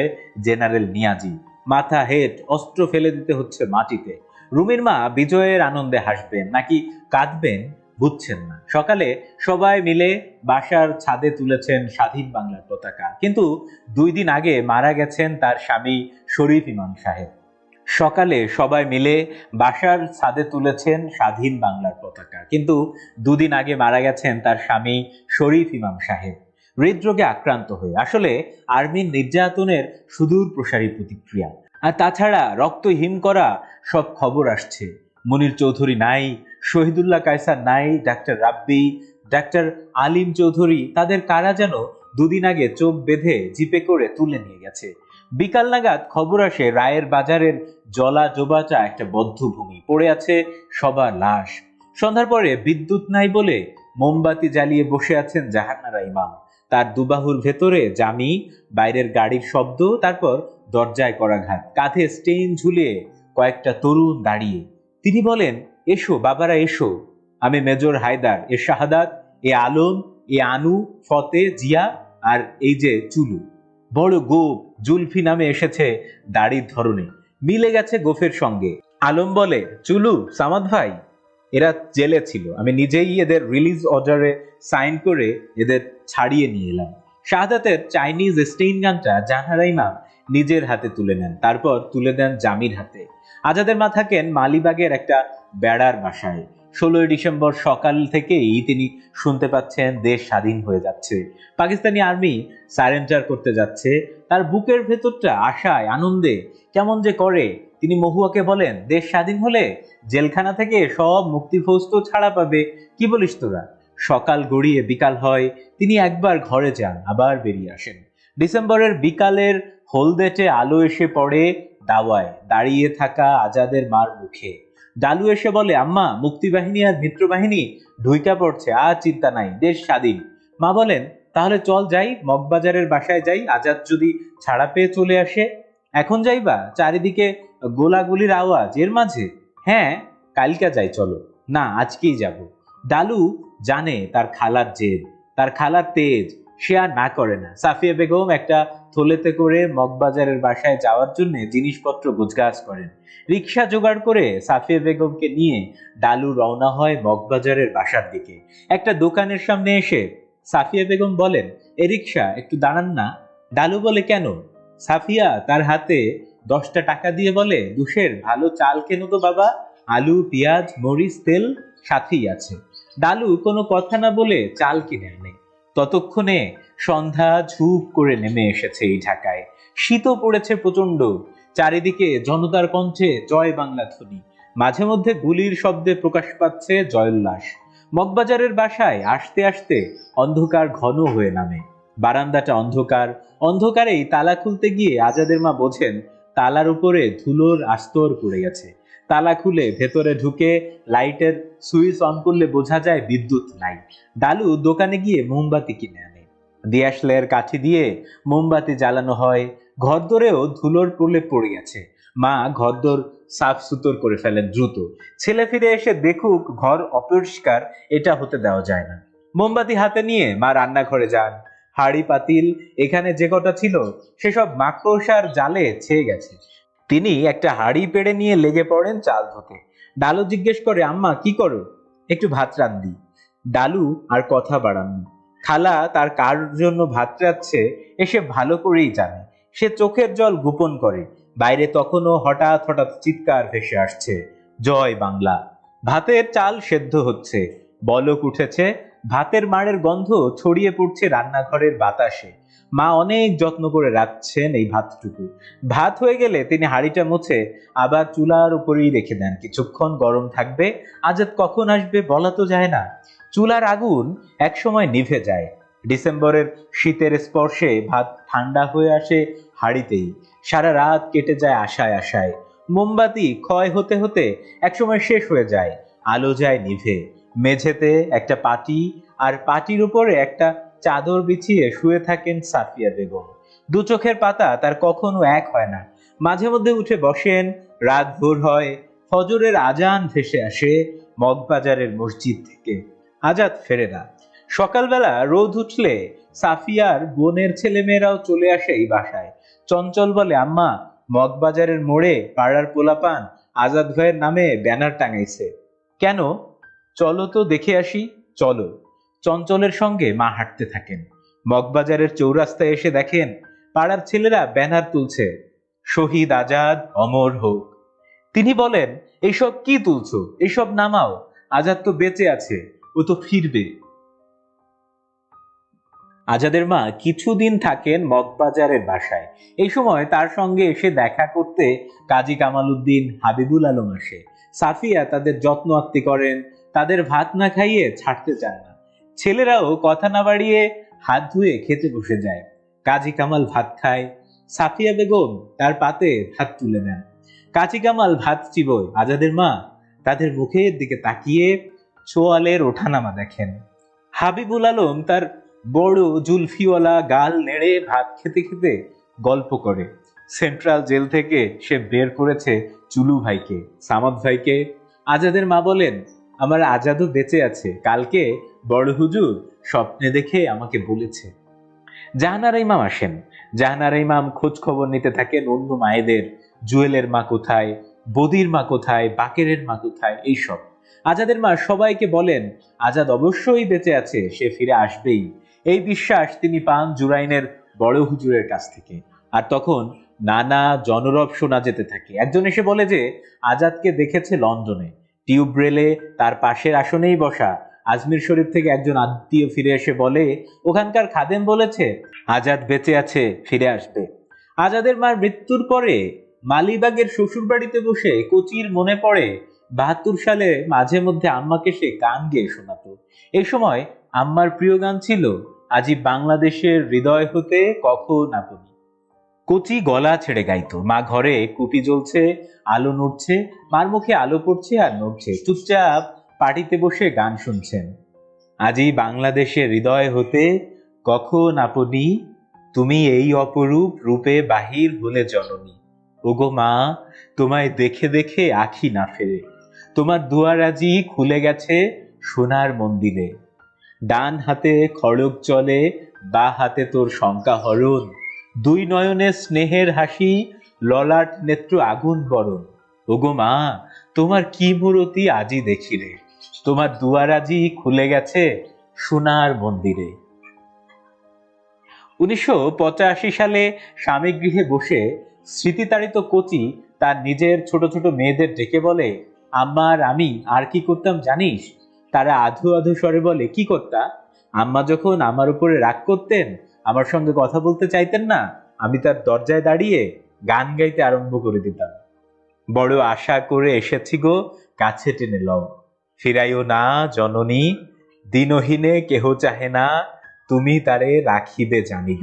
A: জেনারেল নিয়াজি। মাথা হেট, অস্ত্র ফেলে দিতে হচ্ছে মাটিতে। রুমির মা বিজয়ের আনন্দে হাসবেন নাকি কাঁদবেন বুঝছেন না। সকালে সবাই মিলে বাসার ছাদে তুলেছেন স্বাধীন বাংলার পতাকা, কিন্তু 2 দিন আগে মারা গেছেন তার স্বামী শরীফ ইমাম সাহেব। সকালে সবাই মিলে বাসার ছাদে তুলেছেন স্বাধীন বাংলার পতাকা, কিন্তু 2 দিন আগে মারা গেছেন তার স্বামী শরীফ ইমাম সাহেব হৃদরোগে আক্রান্ত হয়ে। আসলে আর্মির নির্যাতনের সুদূর প্রসারী প্রতিক্রিয়া। আর তাছাড়া রক্ত হিম করা সব খবর আসছে। মনির চৌধুরী নাই, শহীদুল্লাহ কায়সার নাই, ডাক্তার রাব্বি, ডাক্তার আলিম চৌধুরী, তাদের কারা যেন 2 দিন আগে চোখ বেঁধে জিপে করে তুলে নিয়ে গেছে। বিকাল নাগাদ খবর আসে রায়ের বাজারের জলা জোবাচা একটা বদ্ধভূমি, পড়ে আছে সবার লাশ। সন্ধ্যার পরে বিদ্যুৎ নাই বলে মোমবাতি জ্বালিয়ে বসে আছেন জাহানারা ইমাম। তার দুবাহুর ভেতরে জামি, বাইরের গাড়ির শব্দ, তারপর দরজায় করাঘাত। কাঁধে স্টেইন ঝুলিয়ে কয়েকটা তরুণ দাঁড়িয়ে। তিনি বলেন, এসো বাবারা এসো, আমি মেজর হায়দার, এ শাহাদাত, এ আলম, এ আনু, ফতে, জিয়া আর এই যে চুলু। বড় গোপ জুলফি নামে এসেছে দাড়ির ধরনে, মিলে গেছে গোফের সঙ্গে। আলম বলে, চুলু, সামাদ ভাই, এরা জেলে ছিল, আমি নিজেই এদের রিলিজ অর্ডারে সাইন করে এদের ছাড়িয়ে নিয়ে এলাম। শাহাদাতের চাইনিজ স্টেইন গানটা জাহানারা ইমাম নিজের হাতে তুলে নেন, তারপর তুলে দেন জামির হাতে। আজাদের মা থাকেন মালিবাগের একটা বেড়ার বাসায়। 16 ডিসেম্বর সকাল থেকেই তিনি শুনতে পাচ্ছেন দেশ স্বাধীন হয়ে যাচ্ছে, পাকিস্তানি আর্মি সারেন্ডার করতে যাচ্ছে। তার বুকের ভেতরটা আশায় আনন্দে কেমন যে করে। তিনি মহুয়াকে বলেন, দেশ স্বাধীন হলে জেলখানা থেকে সব মুক্তিফৌজ তো ছাড়া পাবে, কি বলিস তোরা? সকাল গড়িয়ে বিকাল হয়, তিনি একবার ঘরে যান, আবার বেরিয়ে আসেন। ডিসেম্বরের বিকালের হলদেটে আলো এসে পড়ে দাওয়ায় দাঁড়িয়ে থাকা আজাদের মার মুখে। ডালু এসে বলে, আম্মা, মুক্তিবাহিনী আর মিত্রবাহিনী ঢুইকা পড়ছে, আর চিন্তা নাই, দেশ স্বাধীন। মা বলেন, তাহলে চল যাই, মগবাজারের বাসায় যাই, আজাদ যদি ছাড়া পেয়ে চলে আসে। এখন যাইবা? চারিদিকে গোলাগুলির আওয়াজ, এর মাঝে? হ্যাঁ, কালকা যাই, চলো। না, আজকেই যাব। ডালু জানে তার খালার জেদ, তার খালার তেজ, সে আর না করে না। সাফিয়া বেগম একটা থলেতে করে মগবাজারের বাসায় যাওয়ার জন্য জিনিসপত্র গোছগাছ করেন। রিক্সা জোগাড় করে সাফিয়া বেগমকে নিয়ে ডালু রওনা হয় মগবাজারের বাসার দিকে। একটা দোকানের সামনে এসে সাফিয়া বেগম বলেন, এ রিক্সা একটু দাঁড়ান না। ডালু বলে, কেন? সাফিয়া তার হাতে 10টা টাকা দিয়ে বলে, দুশের ভালো চাল কেনো তো বাবা, আলু, পেঁয়াজ, মরিচ, তেল সাথেই আছে। ডালু কোনো কথা না বলে চাল কিনে আনে। ততক্ষণে সন্ধ্যা ঝুপ করে নেমে এসেছে এই ঢাকায়। শীতও পড়েছে প্রচন্ড। চারিদিকে জনতার কণ্ঠে জয় বাংলা ধ্বনি, মাঝে মধ্যে গুলির শব্দে প্রকাশ পাচ্ছে জয়োল্লাস। মগবাজারের বাসায় আসতে আসতে অন্ধকার ঘন হয়ে নামে। বারান্দাটা অন্ধকার, অন্ধকারেই তালা খুলতে গিয়ে আজাদের মা বোঝেন তালার উপরে ধুলোর আস্তর পড়ে গেছে। তালা খুলে ভেতরে ঢুকে লাইটের সুইচ অন করলে বোঝা যায় বিদ্যুৎ নাই। ডালু দোকানে গিয়ে মোমবাতি কিনে আনে। দিয়াশলাইয়ের কাঠি দিয়ে মোমবাতি জ্বালানো হয়। ঘরদোরেও ধুলোর প্রলেপ পড়ে গেছে। মা ঘরদোর সাফ সুতর করে ফেলেন দ্রুত। ছেলে ফিরে এসে দেখুক ঘর অপরিষ্কার, এটা হতে দেওয়া যায় না। মোমবাতি হাতে নিয়ে মা রান্নাঘরে যান। হাঁড়ি পাতিল এখানে যে কটা ছিল সেসব মাকড়সার জালে ছেয়ে গেছে। তিনি একটা হাঁড়ি পেড়ে নিয়ে লেগে পড়েন চাল ধুতে। ডালু জিজ্ঞেস করে, আম্মা কি করো? একটু ভাত রান্ধি। ডালু আর কথা বাড়াননি। খালা তার কার জন্য ভাত রাঁধছে এসে ভালো করেই জানে। সে চোখের জল গোপন করে। বাইরে তখনও হঠাৎ হঠাৎ চিৎকার ভেসে আসছে, জয় বাংলা। ভাতের চাল সেদ্ধ হচ্ছে, বলক উঠেছে, ভাতের মাড়ের গন্ধ ছড়িয়ে পড়ছে রান্নাঘরের বাতাসে। মা অনেক যত্ন করে রাখছেন এই ভাতটুকু। ভাত হয়ে গেলে তিনি হাঁড়িটা মুছে আবার চুলার উপরেই রেখে দেন। কিছুক্ষণ গরম থাকবে, আজাদ কখন আসবে বলা তো যায় না। চুলার আগুন একসময় নিভে যায়। ডিসেম্বরের শীতের স্পর্শে ভাত ঠান্ডা হয়ে আসে হাঁড়িতেই। সারা রাত কেটে যায় আশায় আশায়। মোমবাতি ক্ষয় হতে হতে একসময় শেষ হয়ে যায়। আলো যায় নিভে। মেঝেতে একটা পাটি, আর পাটির উপরে একটা চাদর বিছিয়ে শুয়ে থাকেন সাফিয়া বেগম। দু চোখের পাতা তার কখনো এক হয় না। মাঝে মধ্যে উঠে বসেন। রাত ভোর হয়, ফজরের আজান ভেসে আসে মগবাজারের মসজিদ থেকে। আজাদ ফেরে না। সকালবেলা রোদ উঠলে সাফিয়ার বোনের ছেলেমেয়েরাও চলে আসে এই বাসায়। চঞ্চল বলে, আম্মা, মগবাজারের মোড়ে পাড়ার পোলাপান আজাদ ভাইয়ের নামে ব্যানার টাঙাইছে। কেন? চলো তো দেখে আসি। চলো। চঞ্চলের সঙ্গে মা হাঁটতে থাকেন। মগবাজারের চৌরাস্তায় এসে দেখেন পাড়ার ছেলেরা ব্যানার তুলছে, শহীদ আজাদ অমর হোক। তিনি বলেন, এইসব কি তুলছো? এইসব নামাও। আজাদ তো বেঁচে আছে, ও তো ফিরবে। আজাদের মা কিছুদিন থাকেন মগবাজারের বাসায়। এই সময় তার সঙ্গে এসে দেখা করতে কাজী কামাল উদ্দিন, হাবিবুল আলম আসে। সাফিয়া তাদের যত্ন আত্তি করেন, তাদের ভাত না খাইয়ে ছাড়তে চান না। ছেলেরাও কথা না বাড়িয়ে হাত ধুয়ে খেতে বসে যায়। কাজী কামাল ভাত খায়, সাফিয়া বেগম তার পাতে ভাত তুলে নেন। কাজী কামাল ভাত চিবোয়, আজাদের মা তাদের মুখের দিকে তাকিয়ে চোয়ালের ওঠানামা দেখেন। হাবিবুল আলম তার বড় জুলফিওয়ালা গাল নেড়ে ভাত খেতে খেতে গল্প করে। সেন্ট্রাল জেল থেকে সে বের করেছে চুলু ভাইকে, সামাদ ভাইকে। আজাদের মা বলেন, আমার আজাদও বেঁচে আছে, কালকে বড় হুজুর স্বপ্নে দেখে আমাকে বলেছে। জাহানারা ইমাম আসেন। জাহানারা ইমাম খোঁজ খবর নিতে থাকেন অন্য মায়েদের, জুয়েলের মা কোথায়, বদির মা কোথায়, বাকেরের মা কোথায়, এইসব। আজাদের মা সবাইকে বলেন আজাদ অবশ্যই বেঁচে আছে, সে ফিরে আসবেই। এই বিশ্বাস তিনি পান জুরাইনের বড় হুজুরের কাছ থেকে। আর তখন নানা জনরব শোনা যেতে থাকে। একজন এসে বলে যে আজাদকে দেখেছে লন্ডনে, টিউব রেলে তার পাশের আসনেই বসা। আজমির শরীফ থেকে একজন আত্মীয় ফিরে এসে বলে ওখানকার খাদেম বলেছে আজাদ বেঁচে আছে, ফিরে আসবে। আজাদের মার মৃত্যুর পরে মালিবাগের শ্বশুর বাড়িতে বসে কোচির মনে পড়ে 72 সালে মাঝে মধ্যে আম্মাকে সে গান গেয়ে শোনাতো। এই সময় আম্মার প্রিয় গান ছিল আজি বাংলাদেশের হৃদয় হতে কখন আপনি। কচি গলা ছেড়ে গাইতো। মা ঘরে কুপি জ্বলছে, আলো নড়ছে, মার মুখে আলো পড়ছে আর নড়ছে। চুপচাপ পার্টিতে বসে গান শুনছেন। আজি বাংলাদেশের হৃদয় হতে কখন আপনি, তুমি এই অপরূপ রূপে বাহির হলে জননী। ওগো মা, তোমায় দেখে দেখে আখি না ফেরে, তোমার দুয়ার আজি খুলে গেছে সোনার মন্দিরে। ডান হাতে খড়গ চলে, বা হাতে তোর শঙ্কা হরণ, দুই নয়নে স্নেহের হাসি, ললাট নেত্র আগুন বরণ। ওগো মা, তোমার কি মূরতি আজি দেখি রে, তোমার দুয়ার আজি খুলে গেছে সোনার মন্দিরে। 1985 সালে স্বামী গৃহে বসে স্মৃতিতাড়িত কচি তার নিজের ছোট ছোট মেয়েদের ডেকে বলে, আম্মা আর আমি আর কি করতাম জানিস? তারা আধো আধো স্বরে বলে, কি করতা? আম্মা যখন আমার উপরে রাগ করতেন, আমার সঙ্গে কথা বলতে চাইতেন না, আমি তার দরজায় দাঁড়িয়ে গান গাইতে আরম্ভ করে দিতাম। বড় আশা করে এসেছি গো, কাছে টেনে লও। ফিরাইও না জননী, দিনহীনে কেহ চাহে না, তুমি তারে রাখিবে জানিব।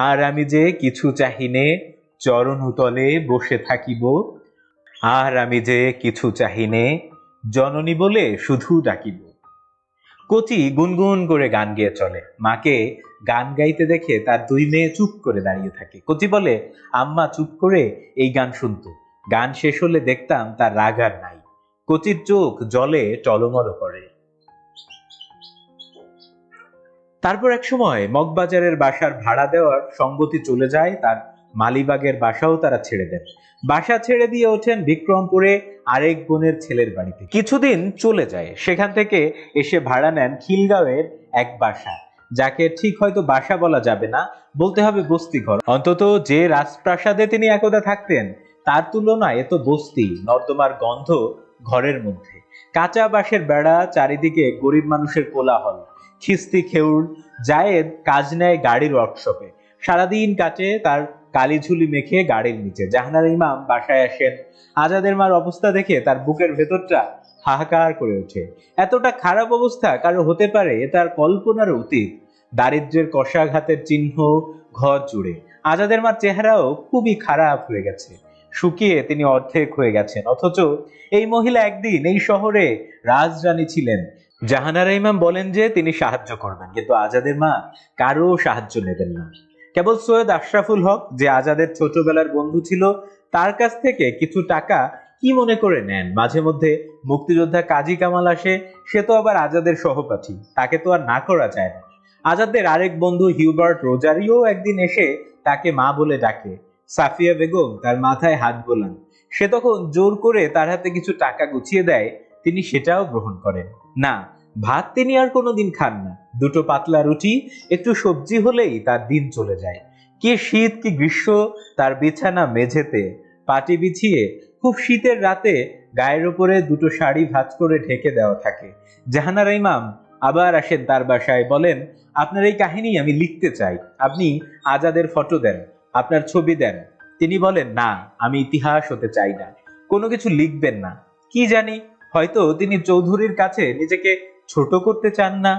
A: আর আমি যে কিছু চাহিনে, চরণতলে বসে থাকিব। আর আমি যে কিছু চাহিনে, জননী বলে শুধু ডাকিব। কচি গুনগুন করে গান গেয়ে চলে। মাকে গান গাইতে দেখে তার দুই মেয়ে চুপ করে দাঁড়িয়ে থাকে। কচি বলে, আম্মা চুপ করে এই গান শুনতো, গান শেষ হলে দেখতাম তার রাগ আর নাই। কচির চোখ জলে টলমল করে। তারপর এক সময় মগবাজারের বাসার ভাড়া দেওয়ার সঙ্গতি চলে যায়, তার মালিবাগের বাসাও তারা ছেড়ে দেন। বাসা ছেড়ে দিয়ে ওঠেন বিক্রমপুরে আরেক বোনের ছেলের বাড়িতে। কিছুদিন চলে যায়, সেখান থেকে এসে ভাড়া নেন খিলগাঁওয়ের এক বাসা, যাকে ঠিক হয়তো বাসা বলা যাবে না, বলতে হবে বস্তিঘর। অন্তত যে রাজপ্রাসাদে তিনি একদা থাকতেন তার তুলনায় এত বস্তি, নর্দমার গন্ধ ঘরের মধ্যে, কাঁচা বাঁশের বেড়া, চারিদিকে গরিব মানুষের কোলাহল। খিস্তি খেউড় জায়েদ কাজ নেয় গাড়ির ওয়ার্কশপে, সারাদিন কাটে তার কালিঝুলি মেখে গাড়ির নিচে। জাহানারা ইমাম বাসায় আসেন। আজাদের মার অবস্থা দেখে তার বুকের ভেতরটা হাহাকার করে ওঠে। এতটা খারাপ অবস্থা কারো হতে পারে এ তার কল্পনার অতীত। দারিদ্র্যের কষাঘাতের চিহ্ন ঘর জুড়ে। আজাদের মার চেহারাও খুবই খারাপ হয়ে গেছে, শুকিয়ে তিনি অর্ধেক হয়ে গেছেন। অথচ এই মহিলা একদিন এই শহরে রাজরানী ছিলেন। জাহানারা ইমাম বলেন যে তিনি সাহায্য করবেন, কিন্তু আজাদের মা কারো সাহায্য নেবেন না। কেবল সৈয়দ আশরাফুল হক, যে আজাদের ছোটবেলার বন্ধু ছিল, তার কাছ থেকে কিছু টাকা কি মনে করে নেন। মাঝে মধ্যে মুক্তিযোদ্ধা কাজী কামাল আসে, সে তো আবার আজাদের সহপাঠী, তাকে তো আর না করা যায় না। আজাদের আরেক বন্ধু হিউবার্ট রোজারিও একদিন এসে তাকে মা বলে ডাকে। সাফিয়া বেগম তার মাথায় হাত বোলান। সে তখন জোর করে তার হাতে কিছু টাকা গুছিয়ে দেয়, তিনি সেটাও গ্রহণ করেন না। ভাত তিনি আর কোনোদিন খান না। দুটো পাতলা রুটি, একটু সবজি হলেই তার দিন চলে যায়। কি শীত কি গ্রীষ্ম, তার বিছানা মেঝেতে পাটি বিছিয়ে খুব শীতের রাতে গায়ের উপরে দুটো শাড়ি ভাঁজ করে ঢেকে দেওয়া থাকে। জাহানারা ইমাম আবার আসেন তার বাসায়, বলেন, আপনার এই কাহিনী আমি লিখতে চাই, আপনি আজাদের ফটো দেন, আপনার ছবি দেন। তিনি বলেন, না, আমি ইতিহাস হতে চাই না, কোনো কিছু লিখবেন না। কি জানি, হয়তো তিনি চৌধুরীর কাছে নিজেকে ছোট করতে চান না।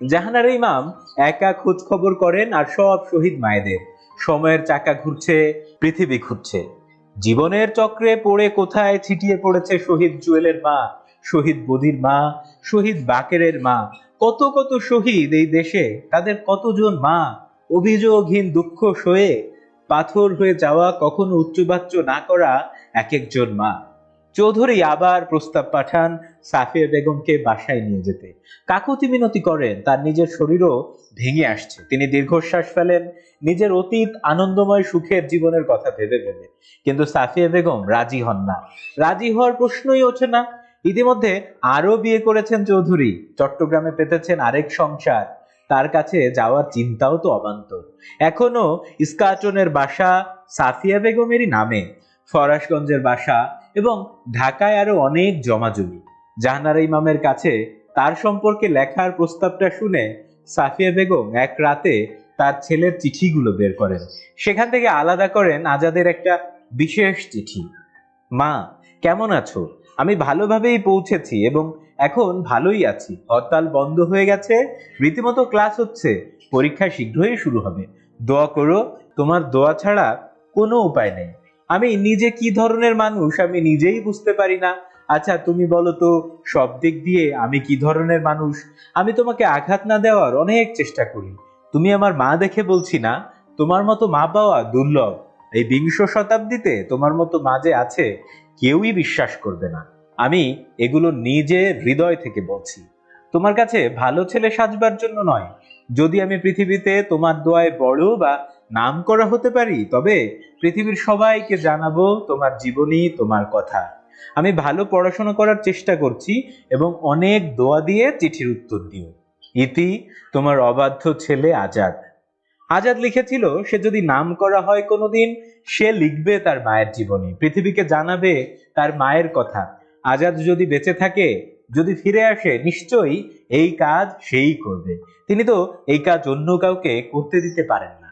A: জাহানারা ইমাম একা খোঁজ খবর করেন আর সব শহীদ মায়েদের। সময়ের চাকা ঘুরছে, পৃথিবী ঘুরছে, জীবনের চক্রে পড়ে কোথায় ছিটিয়ে পড়েছে শহীদ জুয়েলের মা, শহীদ বদির মা, শহীদ বাকেরের মা। কত কত শহীদ এই দেশে, তাদের কতজন মা অভিযোগহীন দুঃখ সয়ে পাথর হয়ে যাওয়া, কখনো উচ্চবাচ্য না করা এক একজন মা। চৌধুরী আবার প্রস্তাব পাঠান সাফিয়া বেগমকে বাসায় নিয়ে যেতে। কাকুতি মিনতি করেন, তার নিজের শরীরও ভেঙে আসছে। তিনি দীর্ঘশ্বাস ফেলেন, নিজের অতীত আনন্দময় সুখের জীবনের কথা ভেবে ভেবে। কিন্তু সাফিয়া বেগম রাজি হন না, রাজি হওয়ার প্রশ্নই ওঠে না। ইতিমধ্যে আরো বিয়ে করেছেন চৌধুরী, চট্টগ্রামে পেতেছেন আরেক সংসার, তার কাছে যাওয়ার চিন্তাও তো অবান্তর। এখনো ইস্কাটনের বাসা সাফিয়া বেগমেরই নামে, ফরাশগঞ্জের বাসা এবং ঢাকায় আরো অনেক জমাজমি। জাহানারা ইমামের কাছে তার সম্পর্কে লেখার প্রস্তাবটা শুনে সাফিয়া বেগম এক রাতে তার ছেলের চিঠিগুলো বের করেন। সেখান থেকে আলাদা করেন আজাদের একটা বিশেষ চিঠি। মা, কেমন আছো? আমি ভালোভাবেই পৌঁছেছি এবং এখন ভালোই আছি। হরতাল বন্ধ হয়ে গেছে, রীতিমতো ক্লাস হচ্ছে, পরীক্ষা শীঘ্রই শুরু হবে। দোয়া করো, তোমার দোয়া ছাড়া কোনো উপায় নেই। আমি নিজে কি ধরনের মানুষ আমি নিজেই বুঝতে পারি না। আচ্ছা, তুমি বলো তো, সব দিক দিয়ে আমি কি ধরনের মানুষ? আমি তোমাকে আঘাত না দেওয়ার অনেক চেষ্টা করি। তুমি আমার মা দেখে বলছি না, তোমার মতো মা পাওয়া দুর্লভ। এই বিংশ শতাব্দীতে তোমার মতো মা যে আছে কেউই বিশ্বাস করবে না। আমি এগুলো নিজে হৃদয় থেকে বলছি, তোমার কাছে ভালো ছেলে সাজবার জন্য নয়। যদি আমি পৃথিবীতে তোমার দোয়ায় বড় বা নাম করা হতে পারি, তবে পৃথিবীর সবাইকে জানাবো তোমার জীবনী, তোমার কথা। আমি ভালো পড়াশোনা করার চেষ্টা করছি এবং অনেক দোয়া দিয়ে চিঠির উত্তর দিও। ইতি, তোমার অবাধ্য ছেলে আজাদ। আজাদ লিখেছিল, সে যদি নাম করা হয় কোনোদিন, সে লিখবে তার মায়ের জীবনী, পৃথিবীকে জানাবে তার মায়ের কথা। আজাদ যদি বেঁচে থাকে, যদি ফিরে আসে, নিশ্চয়ই এই কাজ সেই করবে। তিনি তো এই কাজ অন্য কাউকে করতে দিতে পারেন না।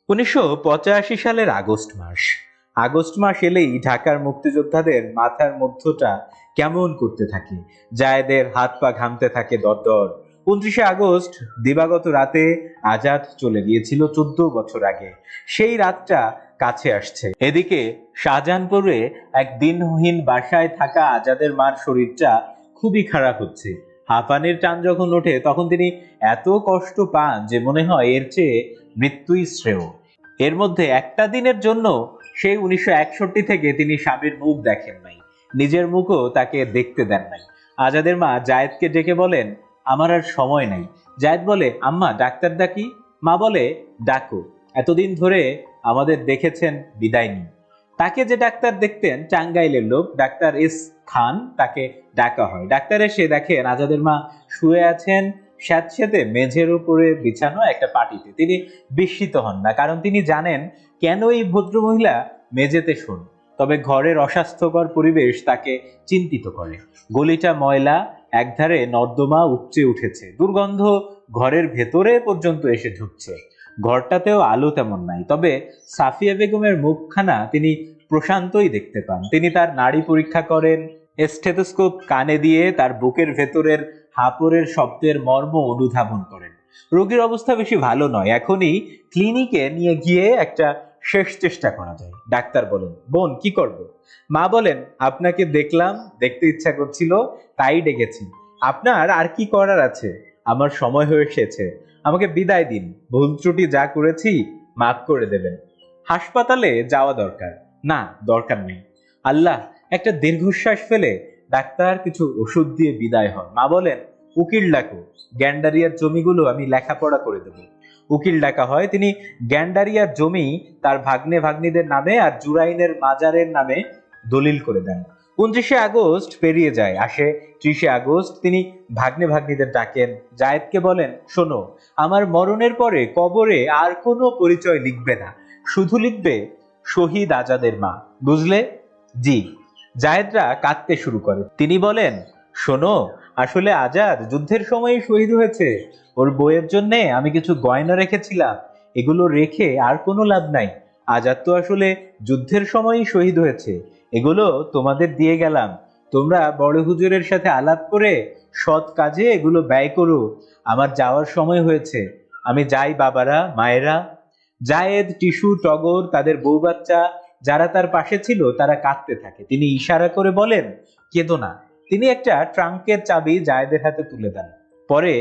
A: 1985 সালের আগস্ট মাস। আগস্ট মাস এলেই ঢাকার মুক্তিযোদ্ধাদের মাথার মধ্যটা কেমন করতে থাকে, জায়েদের হাত পা ঘামতে থাকে দরদর। 29শে আগস্ট দিবাগত রাতে আজাদ চলে গিয়েছিল 14 বছর আগে। সেই রাতটা কাছে আসছে। এদিকে শাহজাহানপুরে এক দিনহীন বাসায় থাকা আজাদের মার শরীরটা খুবই খারাপ হচ্ছে। হাঁপানির টান যখন ওঠে তখন তিনি এত কষ্ট পান যে মনে হয় এর চেয়ে মৃত্যুই শ্রেয়। এর মধ্যে একটা দিনের জন্য সেই 1961 থেকে তিনি স্বামীর মুখ দেখেন নাই, নিজের মুখও তাকে দেখতে দেন নাই। আজাদের মা জায়েদকে ডেকে বলেন, আমার আর সময় নাই। জায়েদ বলে, আম্মা ডাক্তার ডাকি? মা বলে, ডাকো, এতদিন ধরে আমাদের দেখেছেন, বিদায় নিন। তাকে যে ডাক্তার দেখতেন টাঙ্গাইলের লোক ডাক্তার এস খান, তাকে ডাকা হয়। ডাক্তার এসে দেখেন আজাদের মা শুয়ে আছেন স্যাঁতসেঁতে মেঝের উপরে বিছানো একটা পাটিতে। তিনি বিস্মিত হন না, কারণ তিনি জানেন কেন এই ভদ্রমহিলা মেঝেতে শোন। তবে ঘরের অস্বাস্থ্যকর পরিবেশ তাকে চিন্তিত করে। গলিটা ময়লা, একধারে নর্দমা উপচে উঠেছে, দুর্গন্ধ ঘরের ভেতরে পর্যন্ত এসে ঢুকছে। ঘরটাতেও আলো তেমন নাই, তবে সাফিয়া বেগমের মুখখানা তিনি প্রশান্তই দেখতে পান। তিনি তার নাড়ি পরীক্ষা করেন, স্টেথোস্কোপ কানে দিয়ে তার বুকের ভেতরের হাঁপড়ের শব্দের মর্ম অনুধাবন করেন। রোগীর অবস্থা বেশি ভালো নয়, এখনই ক্লিনিকে নিয়ে গিয়ে একটা শেষ চেষ্টা করা যায়। ডাক্তার বলেন, বোন কি করব? মা বলেন, আপনাকে দেখলাম, দেখতে ইচ্ছা করছিল, তাই ডেকেছি। আপনার আর কি করার আছে? আমার সময় হয়ে এসেছে, আমাকে বিদায় দিন। ভুল ত্রুটি যা করেছি মাফ করে দেবেন। হাসপাতালে যাওয়া দরকার? না, দরকার নেই। আল্লাহ। একটা দীর্ঘশ্বাস ফেলে ডাক্তার কিছু ওষুধ দিয়ে বিদায় হন। মা বলেন, উকিল ডাকো, গ্যান্ডারিয়ার জমিগুলো আমি লেখাপড়া করে দেব। উকিল ডাকা হয়। তিনি গ্যান্ডারিয়ার জমি তার ভাগ্নে ভাগ্নিদের নামে আর জুরাইনের মাজারের নামে দলিল করে দেন। 29শে আগস্ট পেরিয়ে যায়, আসে 30শে আগস্ট। তিনি ভাগ্নে ভাগ্নিদের ডাকেন, জায়েদকে বলেন, শোনো, আমার মরণের পরে কবরে আর কোনো পরিচয় লিখবে না, শুধু লিখবে শহীদ আজাদের মা, বুঝলে? জি। জায়েদরা কাঁদতে শুরু করে। তিনি বলেন, শোনো, আসলে আজাদ যুদ্ধের সময়ই শহীদ হয়েছে। ওর বইয়ের জন্য আমি কিছু গয়না রেখেছিলাম, এগুলো রেখে আর কোনো লাভ নাই। আজাদ তো আসলে যুদ্ধের সময়ই শহীদ হয়েছে, এগুলো তোমাদের দিয়ে গেলাম। তোমরা বড় হুজুরের সাথে আলাপ করে সৎ কাজে এগুলো ব্যয় করো। আমার যাওয়ার সময় হয়েছে, আমি যাই বাবারা, মায়েরা। জায়েদ, টিসু, টগর, তাদের বউ বাচ্চা যারা তার পাশে ছিল তারা কাঁদতে থাকে। তিনি ইশারা করে বলেন, কেঁদো না। তিনি একটা ট্রাঙ্কের চাবি জায়েদের হাতে তুলে দেন। পরে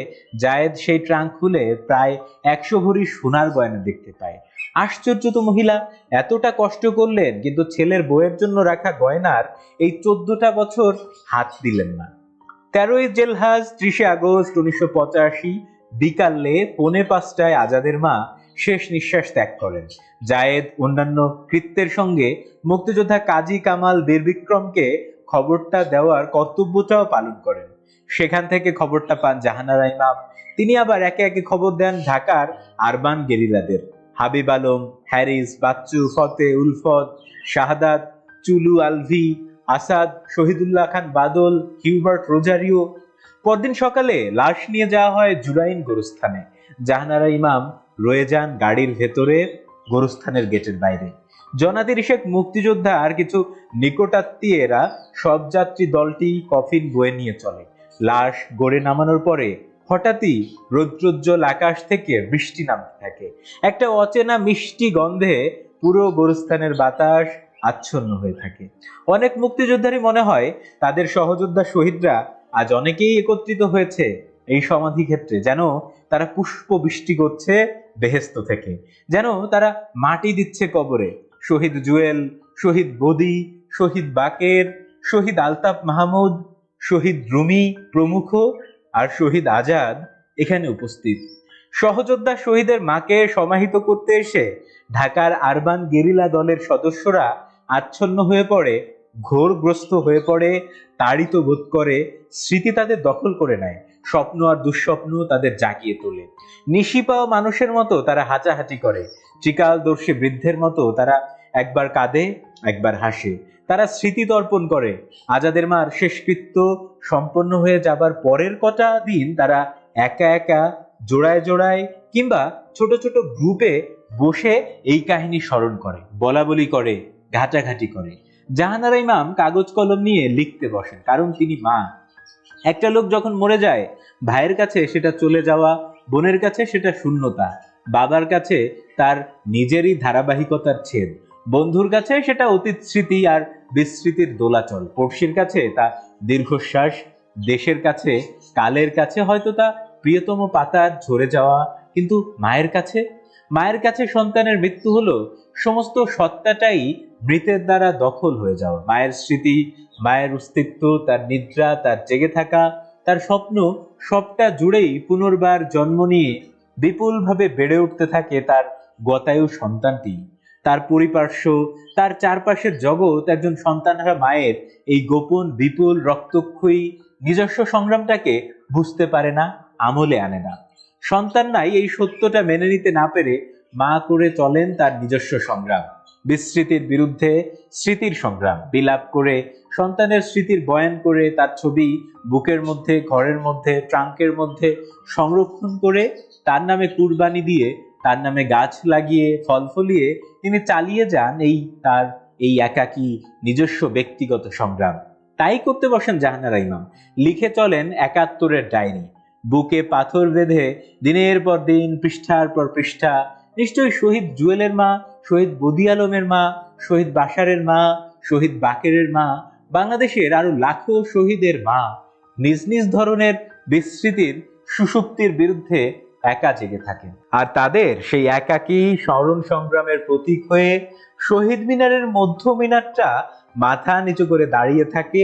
A: জায়েদ সেই ট্রাঙ্ক খুলে প্রায় 100 ভরি সোনার গয়না দেখতে পায়। আশ্চর্য তো মহিলা, এতটা কষ্ট করলেন কিন্তু ছেলের বউয়ের জন্য রাখা গয়নার এই 14টা বছর হাত দিলেন না। 13ই জেলহাজ 30শে আগস্ট 1985 বিকালে 4:45টায় আজাদের মা শেষ নিঃশ্বাস ত্যাগ করেন। জায়েদ অন্যান্য কৃত্যের সঙ্গে মুক্তিযোদ্ধা কাজী কামাল বীরবিক্রমকে খবরটা দেওয়ার কর্তব্যটাও পালন করেন। সেখান থেকে খবরটা পান জাহানারা ইমাম। তিনি আবার একে একে খবর দেন ঢাকার আরবান গেরিলাদের, হাবিব আলম, হ্যারিস, বাচ্চু, ফতে, উলফত, শাহাদাত, চুলু, আলভি, আসাদ, শহীদুল্লাহ খান বাদল, হিউবার্ট রোজারিও। পরদিন সকালে লাশ নিয়ে যাওয়া হয় জুরাইন গোরস্থানে। জাহানারা ইমাম রয়ে যান গাড়ির ভেতরে, গোরস্থানের গেটের বাইরে। জনাদির শেখ মুক্তিযোদ্ধা আর কিছু নিকটাত্মীয়েরা সব যাত্রী দলটি কফিন বয়ে নিয়ে চলে। লাশ গড়ে নামানোর পরে হঠাৎই রৌদ্রোজ্জ্বল আকাশ থেকে বৃষ্টি নামতে থাকে। একটা অচেনা মিষ্টি গন্ধে পুরো গোরস্থানের বাতাস আচ্ছন্ন হয়ে থাকে। অনেক মুক্তিযোদ্ধারই মনে হয় তাদের সহযোদ্ধা শহীদরা আজ অনেকেই একত্রিত হয়েছে এই সমাধি ক্ষেত্রে, যেন তারা পুষ্প বৃষ্টি করছে বেহেস্ত থেকে, যেন তারা মাটি দিচ্ছে কবরে। শহীদ জুয়েল, শহীদ বদি, শহীদ বাকের, শহীদ আলতাফ মাহমুদ, শহীদ রুমি প্রমুখ আর শহীদ আজাদ এখানে উপস্থিত। সহযোদ্ধা শহীদের মাকে সমাহিত করতে এসে ঢাকার আরবান গেরিলা দলের সদস্যরা আচ্ছন্ন হয়ে পড়ে, ঘোরগ্রস্ত হয়ে পড়ে, তাড়িত বোধ করে। স্মৃতি তাদের দখল করে নেয়, স্বপ্ন আর দুঃস্বপ্ন তাদের জাগিয়ে তোলে। নিশি পাওয়া মানুষের মতো তারা হাঁচাহাঁচি করে, চিকালদর্শী বৃদ্ধের মতো তারা একবার কাঁদে, একবার হাসে। তারা স্মৃতি তর্পণ করে। আজাদের মার শেষকৃত্য সম্পন্ন হয়ে যাবার পরের কটা দিন তারা একা একা, জোড়ায় জোড়ায় কিংবা ছোট ছোট গ্রুপে বসে এই কাহিনী স্মরণ করে, বলা বলি করে, ঘাটাঘাটি করে। জাহানারা ইমাম কাগজ কলম নিয়ে লিখতে বসেন, কারণ তিনি মা। একটা লোক যখন মরে যায়, ভাইয়ের কাছে সেটা চলে যাওয়া, বোনের কাছে সেটা শূন্যতা, বাবার কাছে তার নিজেরই ধারাবাহিকতার ছেদ, বন্ধুর কাছে সেটা অতীত স্মৃতি আর বিস্মৃতির দোলাচল, পড়শির কাছে তা দীর্ঘশ্বাস, দেশের কাছে, কালের কাছে হয়তো তা প্রিয়তম পাতার ঝরে যাওয়া। কিন্তু মায়ের কাছে সন্তানের মৃত্যু হলো সমস্ত সত্তাটাই মৃতের দ্বারা দখল হয়ে যাওয়া। মায়ের স্মৃতি, মায়ের অস্তিত্ব, তার নিদ্রা, তার জেগে থাকা, তার স্বপ্ন, সবটা জুড়েই পুনর্বার জন্ম নিয়ে বিপুলভাবে বেড়ে উঠতে থাকে তার গতায়ু সন্তানটি। তার পরিপার্শ্ব, তার চারপাশের জগৎ একজন সন্তানহারা মায়ের এই গোপন বিপুল রক্তক্ষয়ী নিজস্ব সংগ্রামটাকে বুঝতে পারে না, আমলে আনে না। সন্তান নাই এই সত্যটা মেনে নিতে না পেরে মা করে চলেন তার নিজস্ব সংগ্রাম, বিস্মৃতির বিরুদ্ধে স্মৃতির সংগ্রাম। বিলাপ করে, সন্তানের স্মৃতির বয়ান করে, তার ছবি বুকের মধ্যে, ঘরের মধ্যে, ট্রাঙ্কের মধ্যে সংরক্ষণ করে, তার নামে কুরবানি দিয়ে, তার নামে গাছ লাগিয়ে, ফল ফলিয়ে তিনি চালিয়ে যান তার এই একাকী নিজস্ব ব্যক্তিগত সংগ্রাম। তাই করতে বসেন জাহানারা ইমাম, লিখে চলেন ৭১-এর ডায়েরি। বুকে পাথর বেঁধে দিনের পর দিন, পৃষ্ঠার পর পৃষ্ঠা। নিশ্চয়ই শহীদ জুয়েলের মা, শহীদ বদি আলমের মা, শহীদ বাশারের মা, শহীদ বাকেরের মা, বাংলাদেশের আরো লাখো শহীদের মা নিজ নিজ ধরনের বিস্মৃতির সুষুপ্তির বিরুদ্ধে একা জেগে থাকেন। আর তাদের সেই একাকী স্মরণ সংগ্রামের প্রতীক হয়ে শহীদ মিনারের মধ্য মিনারটা মাথা নিচু করে দাঁড়িয়ে থাকে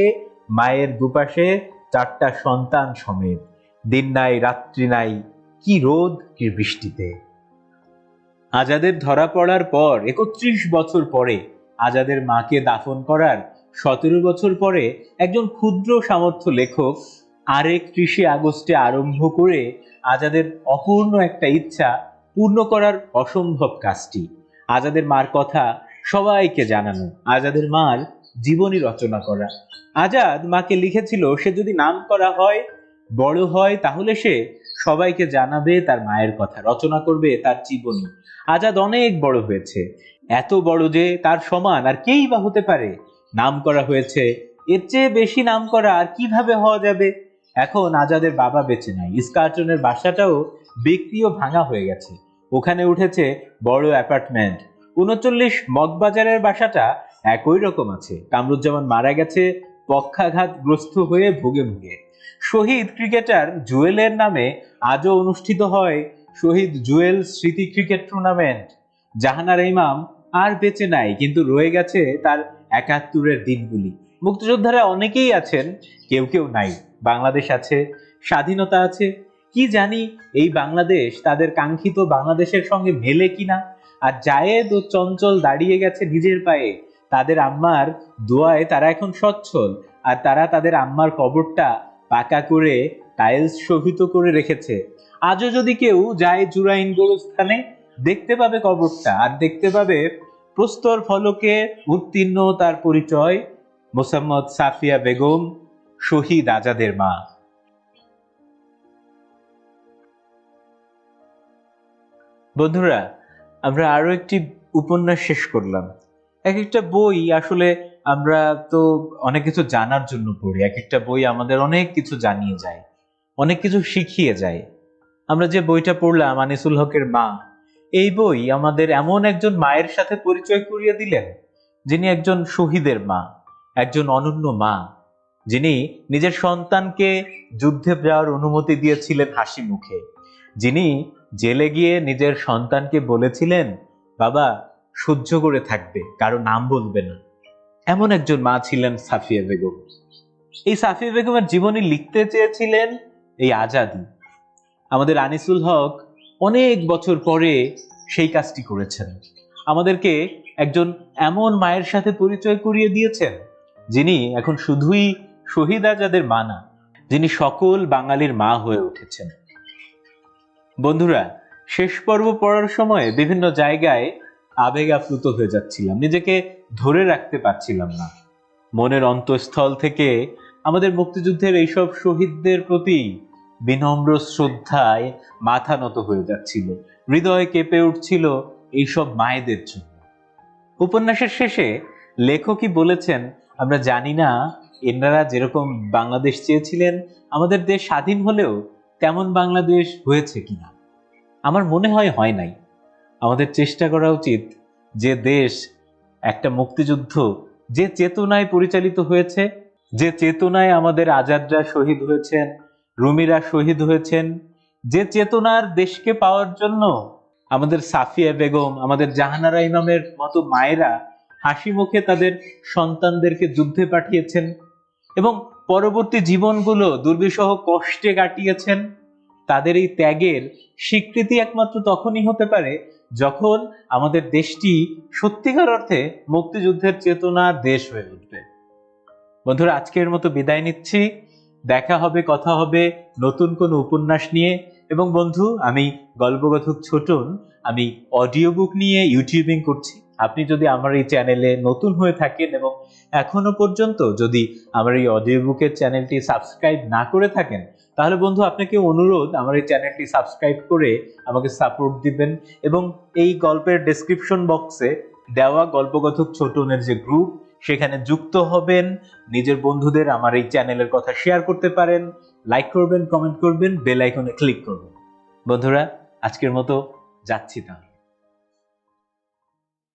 A: মায়ের দুপাশে ৪টা সন্তান সমেত। দিন নাই রাত্রি নাই, কি রোদ কি বৃষ্টিতে। আজাদের ধরা পড়ার পর ৩১ বছর পরে, আজাদের মাকে দাফন করার ১৭ বছর পরে, একজন ক্ষুদ্র সামর্থ্য লেখক ৩১ আগস্টে আরম্ভ করে আজাদের অপূর্ণ একটা ইচ্ছা পূর্ণ করার অসম্ভব কাজটি। আজাদের মার কথা সবাইকে জানানো, আজাদের মার জীবনী রচনা করা। আজাদ মাকে লিখেছিল, সে যদি নাম করা হয়, বড় হয়, তাহলে সে সবাইকে জানাবে তার মায়ের কথা, রচনা করবে তার জীবনী। আজাদ অনেক বড় হয়েছে, এত বড় যে তার সমান আর কেই বা হতে পারে। নাম করা হয়েছে, এর চেয়ে বেশি নাম করা আর কিভাবে হওয়া যাবে। এখন আজাদের বাবা বেঁচে নাই, ইস্কাটনের বাসাটাও বিক্রি ও ভাঙা হয়ে গেছে, ওখানে উঠেছে বড় অ্যাপার্টমেন্ট। ৩৯ মগবাজারের বাসাটা একই রকম আছে। কামরুজ্জামান মারা গেছে পক্ষাঘাতগ্রস্ত হয়ে ভুগে ভুগে। শহীদ ক্রিকেটার জুয়েলের নামে আজও অনুষ্ঠিত হয় শহীদ জুয়েল স্মৃতি ক্রিকেট টুর্নামেন্ট। জাহানারা ইমাম আর বেঁচে নাই, কিন্তু রয়ে গেছে তার ৭১-এর দিনগুলি। মুক্তিযোদ্ধারা অনেকেই আছেন, কেউ কেউ নাই। বাংলাদেশ আছে, স্বাধীনতা আছে, কি জানি এই বাংলাদেশ তাদের কাঙ্ক্ষিত বাংলাদেশের সঙ্গে মেলে কিনা। আর জায়েদ ও চঞ্চল দাঁড়িয়ে গেছে নিজের পায়ে, তাদের আম্মার দোয়ায় তারা এখন সচ্ছল। আর তারা তাদের আম্মার কবরটা পাকা করে টাইলস শোভিত করে রেখেছে। আজও যদি কেউ যায় জুরাইন গোরস্থানে, দেখতে পাবে কবরটা, আর দেখতে পাবে প্রস্তর ফলকে উত্তীর্ণ তার পরিচয়, মোসাম্মদ সাফিয়া বেগম, শহীদ আজাদের মা। বন্ধুরা, আমরা আরো একটি উপন্যাস শেষ করলাম। এক একটা বই আসলে আমরা তো অনেক কিছু জানার জন্য পড়ি, এক একটা বই আমাদের অনেক কিছু জানিয়ে যায়, অনেক কিছু শিখিয়ে যায়। আমরা যে বইটা পড়লাম আনিসুল হকের মা, এই বই আমাদের এমন একজন মায়ের সাথে পরিচয় করিয়ে দিলেন, যিনি একজন শহীদের মা, একজন অনন্য মা, যিনি নিজের সন্তানকে যুদ্ধে যাওয়ার অনুমতি দিয়েছিলেন হাসি মুখে, যিনি জেলে গিয়ে নিজের সন্তানকে বলেছিলেন, বাবা সহ্য করে থাকবে, কারো নাম বলবে না। এমন একজন মা ছিলেন সাফিয়া বেগম। এই সাফিয়া বেগমের জীবনী লিখতে চেয়েছিলেন এই আজাদি। আমাদের আনিসুল হক অনেক বছর পরে সেই কাজটি করেছেন, আমাদেরকে একজন এমন মায়ের সাথে পরিচয় করিয়ে দিয়েছেন, যিনি এখন শুধুই শহীদ আজাদের মা না, যিনি সকল বাঙালির মা হয়ে উঠেছেন। বন্ধুরা, শেষ পর্ব পড়ার সময় বিভিন্ন জায়গায় আবেগ আপ্লুত হয়ে যাচ্ছিলাম, নিজেকে ধরে রাখতে পারছিলাম না। মনের অন্তঃস্থল থেকে আমাদের মুক্তিযুদ্ধের এইসব শহীদদের প্রতি বিনম্র শ্রদ্ধায় মাথা নত হয়ে যাচ্ছিল, হৃদয় কেঁপে উঠছিল এইসব মায়েদের জন্য। উপন্যাসের শেষে লেখকই বলেছেন, আমরা জানি না এনারা যেরকম বাংলাদেশ চেয়েছিলেন আমাদের দেশ স্বাধীন হলেও তেমন বাংলাদেশ হয়েছে কিনা। আমার মনে হয় নাই। আমাদের চেষ্টা করা উচিত যে দেশ একটা মুক্তিযুদ্ধ যে চেতনায় পরিচালিত হয়েছে, যে চেতনায় আমাদের আজাদরা শহীদ হয়েছেন, রুমিরা শহীদ হয়েছেন, যে চেতনার দেশকে পাওয়ার জন্য আমাদের সাফিয়া বেগম, আমাদের জাহানারা ইমামের মতো মায়েরা হাসি মুখে তাদের সন্তানদেরকে যুদ্ধে পাঠিয়েছেন এবং পরবর্তী জীবনগুলো দুর্বিষহ কষ্টে কাটিয়েছেন, তাদের এই ত্যাগের স্বীকৃতি একমাত্র তখনই হতে পারে যখন আমাদের দেশটি সত্যিকার অর্থে মুক্তিযুদ্ধের চেতনার দেশ হয়ে উঠবে। বন্ধুরা, আজকের মতো বিদায় নিচ্ছি। দেখা হবে, কথা হবে নতুন কোনো উপন্যাস নিয়ে। এবং বন্ধু, আমি গল্পকথক ছোটন, আমি অডিও বুক নিয়ে ইউটিউবিং করছি। আপনি যদি আমার এই চ্যানেলে নতুন হয়ে থাকেন এবং এখনো পর্যন্ত যদি আমার এই অডিও বুকের চ্যানেলটি সাবস্ক্রাইব না করে থাকেন, তাহলে বন্ধু আপনাকে অনুরোধ আমার এই চ্যানেলটি সাবস্ক্রাইব করে আমাকে সাপোর্ট দিবেন এবং এই গল্পের ডেসক্রিপশন বক্সে দেওয়া গল্পকথক ছোটনের যে গ্রুপ, সেখানে যুক্ত হবেন। নিজের বন্ধুদের আমার এই চ্যানেলের কথা শেয়ার করতে পারেন, লাইক করবেন, কমেন্ট করবেন, বেল আইকনে ক্লিক করবেন। বন্ধুরা, আজকের মতো যাচ্ছি তাহলে।